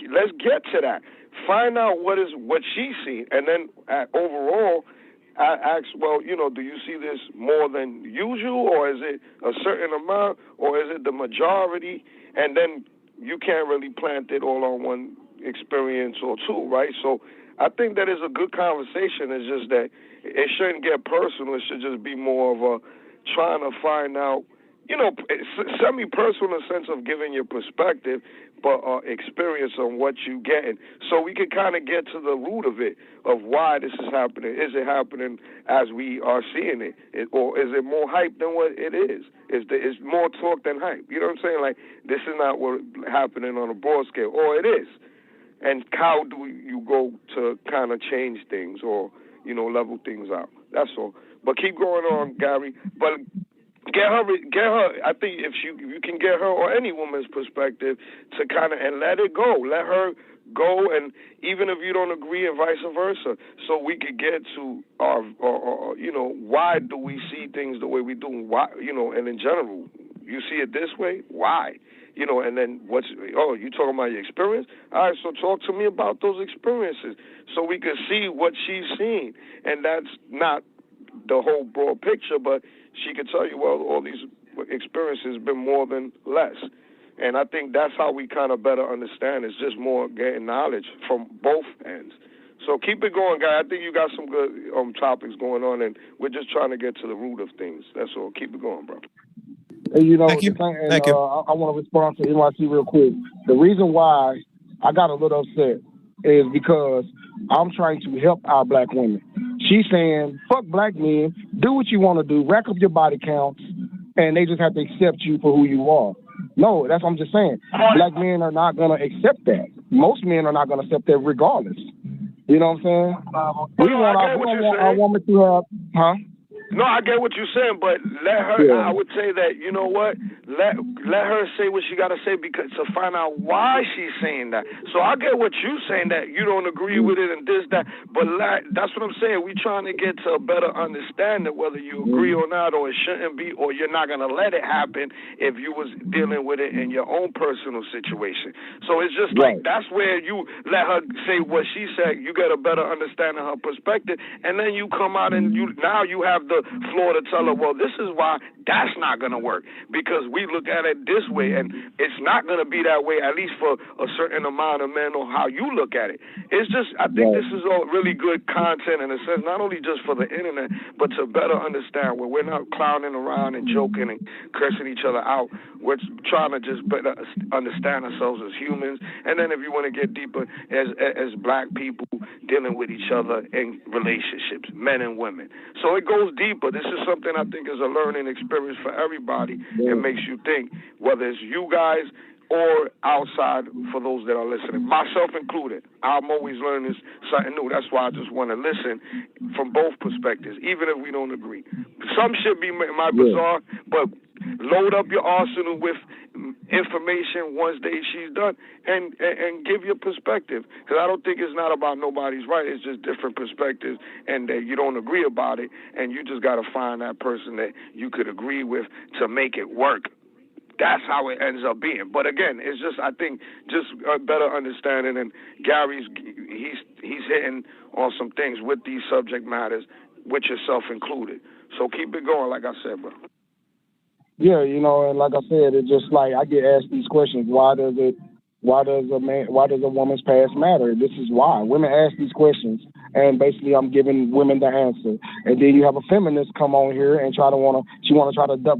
[SPEAKER 4] Let's get to that. Find out what she's seen, and then overall, I ask, well, do you see this more than usual, or is it a certain amount, or is it the majority? And then you can't really plant it all on one experience or two, right? So I think that is a good conversation. It's just that it shouldn't get personal. It should just be more of a trying to find out, semi-personal sense of giving your perspective, but experience on what you're getting. So we can kind of get to the root of it, of why this is happening. Is it happening as we are seeing it? Or is it more hype than what it is? It's more talk than hype. You know what I'm saying? Like, this is not what's happening on a broad scale. Or it is. And how do you go to kind of change things or, level things out? That's all. But keep going on, Gary. But get her. I think if you can get her or any woman's perspective to kind of, and let it go. Let her go, and even if you don't agree, and vice versa, so we could get to our, why do we see things the way we do? Why, and in general, you see it this way. Why? And then you talking about your experience? All right, so talk to me about those experiences so we can see what she's seen. And that's not the whole broad picture, but she could tell you, well, all these experiences have been more than less. And I think that's how we kind of better understand. It's just more getting knowledge from both ends. So keep it going, guy. I think you got some good topics going on, and we're just trying to get to the root of things. That's all. Keep it going, bro.
[SPEAKER 3] And, you know,
[SPEAKER 2] Thank you. Thank you.
[SPEAKER 3] I want to respond to NYC real quick. The reason why I got a little upset is because I'm trying to help our black women. She's saying, fuck black men, do what you want to do, rack up your body counts, and they just have to accept you for who you are. No, that's what I'm just saying. Black men are not going to accept that. Most men are not going to accept that regardless. You know what I'm saying? We want our woman to have, huh?
[SPEAKER 4] No, I get what you're saying, but let her. Yeah. I would say that, you know what? Let her say what she got to say, because to find out why she's saying that. So I get what you're saying, that you don't agree with it and this, that. But that's what I'm saying. We trying to get to a better understanding whether you agree or not, or it shouldn't be, or you're not gonna let it happen if you was dealing with it in your own personal situation. So it's just like that's where you let her say what she said. You get a better understanding of her perspective, and then you come out and you have the floor to tell her, well, this is why that's not going to work, because we look at it this way, and it's not going to be that way, at least for a certain amount of men, or how you look at it. It's just, I think this is all really good content in a sense, not only just for the internet, but to better understand where we're not clowning around and joking and cursing each other out. We're trying to just better understand ourselves as humans, and then if you want to get deeper, as black people dealing with each other in relationships, men and women. So it goes deeper. This is something I think is a learning experience for everybody. It makes you think, whether it's you guys or outside, for those that are listening, myself included. I'm always learning something new. That's why I just want to listen from both perspectives, even if we don't agree. Some shit might be bizarre, but load up your arsenal with information once she's done, and give your perspective, because I don't think it's not about nobody's right. It's just different perspectives, and that you don't agree about it, and you just got to find that person that you could agree with to make it work. That's how it ends up being. But again, it's just, I think, just a better understanding, and Gary's he's hitting on some things with these subject matters, with yourself included. So keep it going, like I said, bro.
[SPEAKER 3] Yeah, you know, and like I said, it's just like I get asked these questions. Why does a woman's past matter? This is why. Women ask these questions, and basically I'm giving women the answer. And then you have a feminist come on here and try to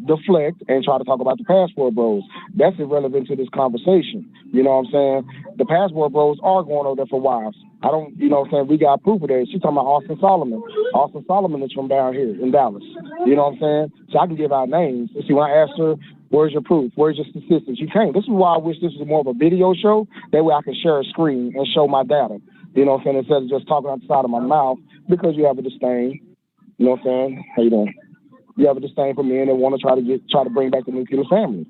[SPEAKER 3] deflect and try to talk about the passport bros. That's irrelevant to this conversation. You know what I'm saying? The passport bros are going over there for wives. You know what I'm saying? We got proof of that. She's talking about Austin Solomon. Austin Solomon is from down here in Dallas. You know what I'm saying? So I can give out names. And see, when I asked her, where's your proof? Where's your statistics? You can't. This is why I wish this was more of a video show. That way I can share a screen and show my data. You know what I'm saying? Instead of just talking out the side of my mouth, because you have a disdain. You know what I'm saying? How you doing? You have a disdain for men that want to try to bring back the nuclear family.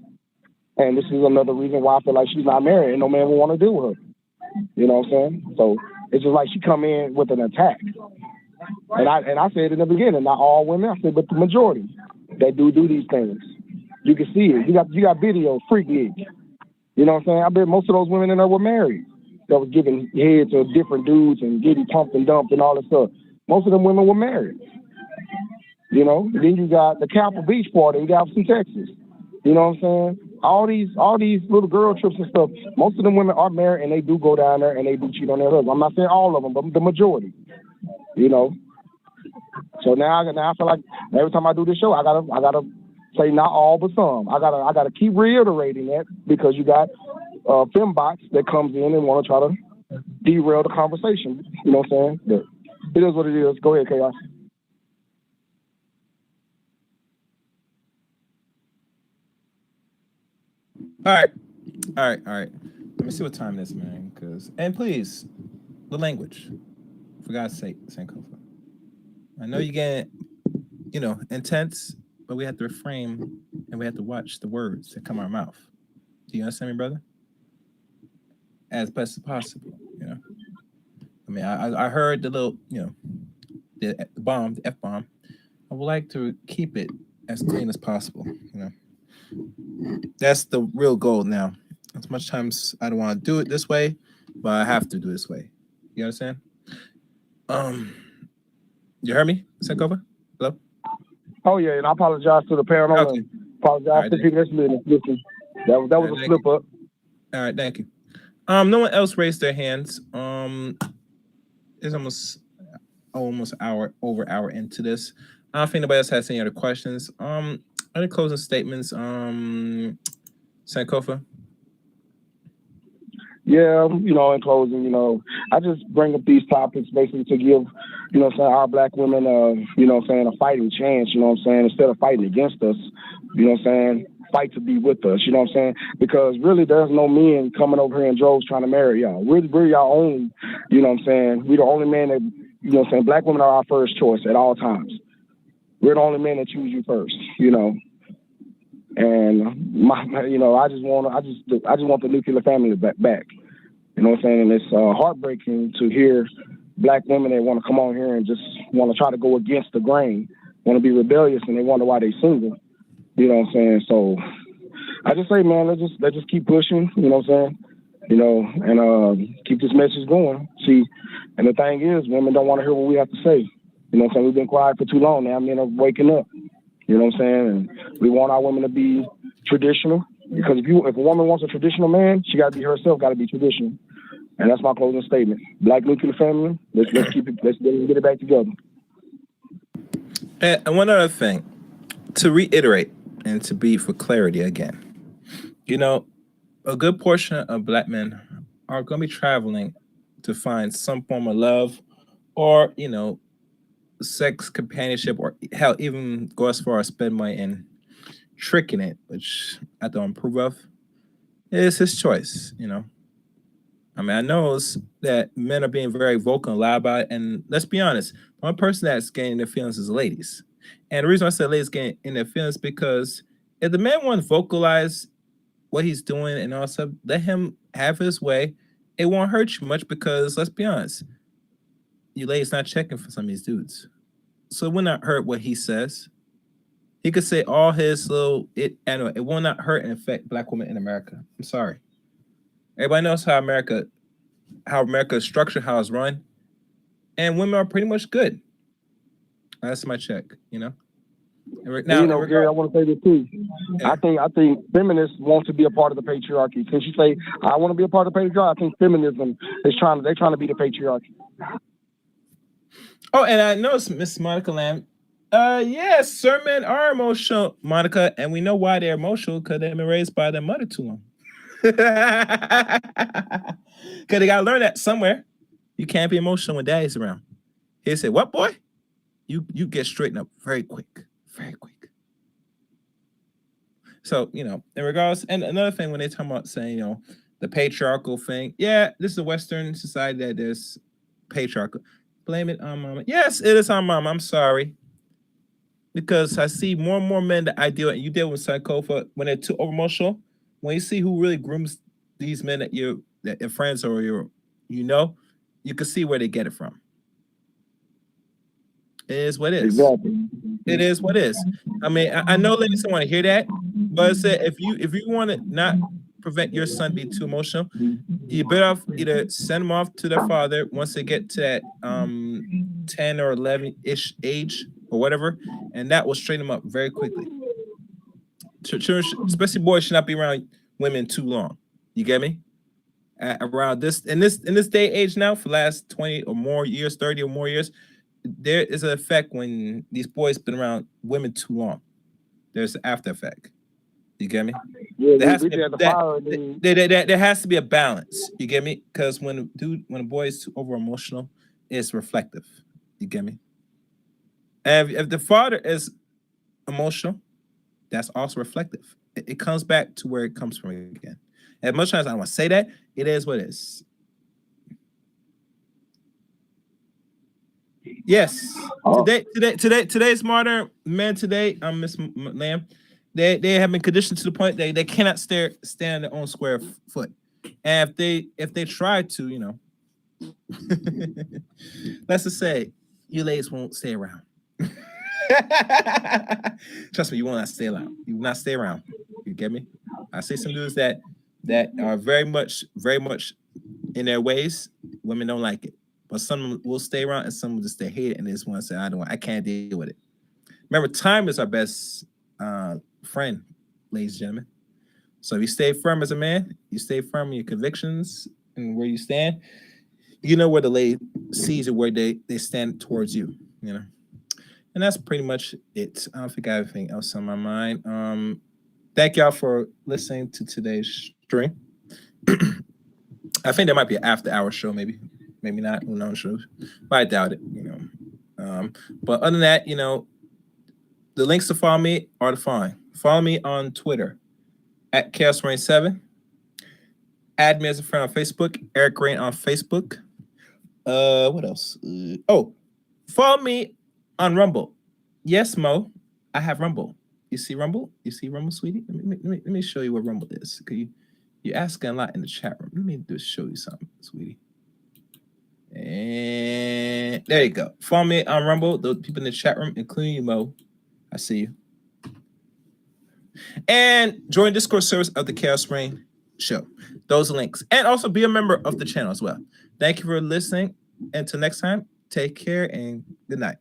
[SPEAKER 3] And this is another reason why I feel like she's not married and no man will want to deal with her. You know what I'm saying? So it's just like she come in with an attack. And I said in the beginning, not all women, I said, but the majority, they do these things. You can see it. You got videos, Freak League. You know what I'm saying? I bet most of those women in there were married. That was giving head to different dudes and getting pumped and dumped and all that stuff. Most of them women were married. You know? Then you got the Capitol Beach party in Galveston, Texas. You know what I'm saying? All these little girl trips and stuff. Most of them women are married and they do go down there and they do cheat on their husband. I'm not saying all of them, but the majority. You know? So now I feel like every time I do this show, I gotta say not all but some. I gotta keep reiterating that, because you got fembots that comes in and want to try to derail the conversation. You know what I'm saying? But it is what it is. Go ahead, Chaos.
[SPEAKER 2] All right. Let me see what time it is, man. And please, the language. For God's sake, Sankofa. I know you're getting, intense, but we have to refrain and we have to watch the words that come out of our mouth. Do you understand me, brother? As best as possible, I mean, I heard the little, the bomb, the F-bomb. I would like to keep it as clean as possible, That's the real goal now. As much times I don't want to do it this way, but I have to do it this way. You understand? You heard me, Senkova? Hello?
[SPEAKER 3] Oh yeah, and I apologize to the panel.
[SPEAKER 2] Okay.
[SPEAKER 3] And apologize to people that's listening. That was a slip up.
[SPEAKER 2] All right, thank you. No one else raised their hands. It's almost hour into this. I don't think anybody else has any other questions. Any closing statements, Sankofa?
[SPEAKER 3] Yeah, in closing, I just bring up these topics basically to give, our black women, a fighting chance, instead of fighting against us, fight to be with us, because really there's no men coming over here in droves trying to marry y'all. We're y'all only, we're the only men that, black women are our first choice at all times. We're the only men that choose you first, and I just want the nuclear family back. And it's heartbreaking to hear black women that want to come on here and just want to try to go against the grain, want to be rebellious, and they wonder why they single. So I just say, man, let's just keep pushing. And keep this message going. See, and the thing is, women don't want to hear what we have to say. We've been quiet for too long now. Men are waking up. And we want our women to be traditional, because if a woman wants a traditional man, she got to be herself, got to be traditional. And that's my closing statement. Black nuclear family, let's keep it, let's get it back together.
[SPEAKER 2] And one other thing, to reiterate and to be for clarity again, a good portion of black men are going to be traveling to find some form of love or, sex companionship, or hell, even go as far as spend money and tricking it, which I don't approve of. It's his choice, I know that men are being very vocal and loud about it, and let's be honest, one person that's getting their feelings is the ladies. And the reason I said ladies getting in their feelings because if the man wants to vocalize what he's doing and all stuff, let him have his way. It won't hurt you much because let's be honest, you ladies not checking for some of these dudes. So it will not hurt what he says. He could say all his anyway, it will not hurt and affect black women in America. I'm sorry. Everybody knows how America is structured, how it's run. And women are pretty much good. That's my check, Now,
[SPEAKER 3] Gary, I want to say this too. Yeah. I think feminists want to be a part of the patriarchy. Since you say I want to be a part of the patriarchy, I think feminism is trying to be the patriarchy.
[SPEAKER 2] Oh, and I know Miss Monica Lamb. Yes, certain men are emotional, Monica, and we know why they're emotional because they've been raised by their mother too long. Because they gotta learn that somewhere. You can't be emotional when daddy's around. He said, "What, boy? You get straightened up very quick, very quick." So in regards, and another thing when they talk about saying the patriarchal thing, yeah, this is a Western society that there's patriarchal. Blame it on mama. Yes, it is on mama. I'm sorry. Because I see more and more men that I deal with, and you deal with Sankofa when they're too over emotional. When you see who really grooms these men that your friends or you can see where they get it from. It is what it is.
[SPEAKER 3] Exactly.
[SPEAKER 2] It is what it is. I know ladies don't want to hear that, but I said if you want to not prevent your son being too emotional, you better off either send them off to their father once they get to that 10 or 11-ish age or whatever, and that will straighten them up very quickly. Especially boys should not be around women too long. You get me? Around this in this day and age now, for the last 20 or more years, 30 or more years, there is an effect when these boys been around women too long. There's an after effect. You get me?
[SPEAKER 3] Yeah,
[SPEAKER 2] there has to be a balance. You get me? Because when a boy is too over emotional, it's reflective. You get me? And if the father is emotional, that's also reflective. It comes back to where it comes from again. As much as I don't want to say that, it is what it is. Yes. Today's modern men today, Miss Lamb, they have been conditioned to the point that they cannot stand on their own square foot. And if they try to, let's just say you ladies won't stay around. Trust me, you will not stay around. You will not stay around. You get me? I see some dudes that are very much in their ways. Women don't like it, but some will stay around, and some will just hate it, and they just want to say, I can't deal with it. Remember, time is our best friend, ladies and gentlemen. So if you stay firm as a man, you stay firm in your convictions and where you stand. You know where the lady sees it, where they stand towards you. And that's pretty much it. I don't think I have anything else on my mind. Thank y'all for listening to today's stream. I think there might be an after-hour show, maybe not. Who knows? But I doubt it. But other than that, the links to follow me are the following. Follow me on Twitter at Chaos Reign 7. Add me as a friend on Facebook, Eric Reign on Facebook. What else? Follow me on Rumble. Yes, Mo, I have Rumble. You see Rumble? You see Rumble, sweetie? Let me show you what Rumble is. You're asking a lot in the chat room. Let me just show you something, sweetie. And there you go. Follow me on Rumble. Those people in the chat room, including you, Mo. I see you. And join Discord service of the Chaos Reign Show. Those links. And also be a member of the channel as well. Thank you for listening. Until next time, take care and good night.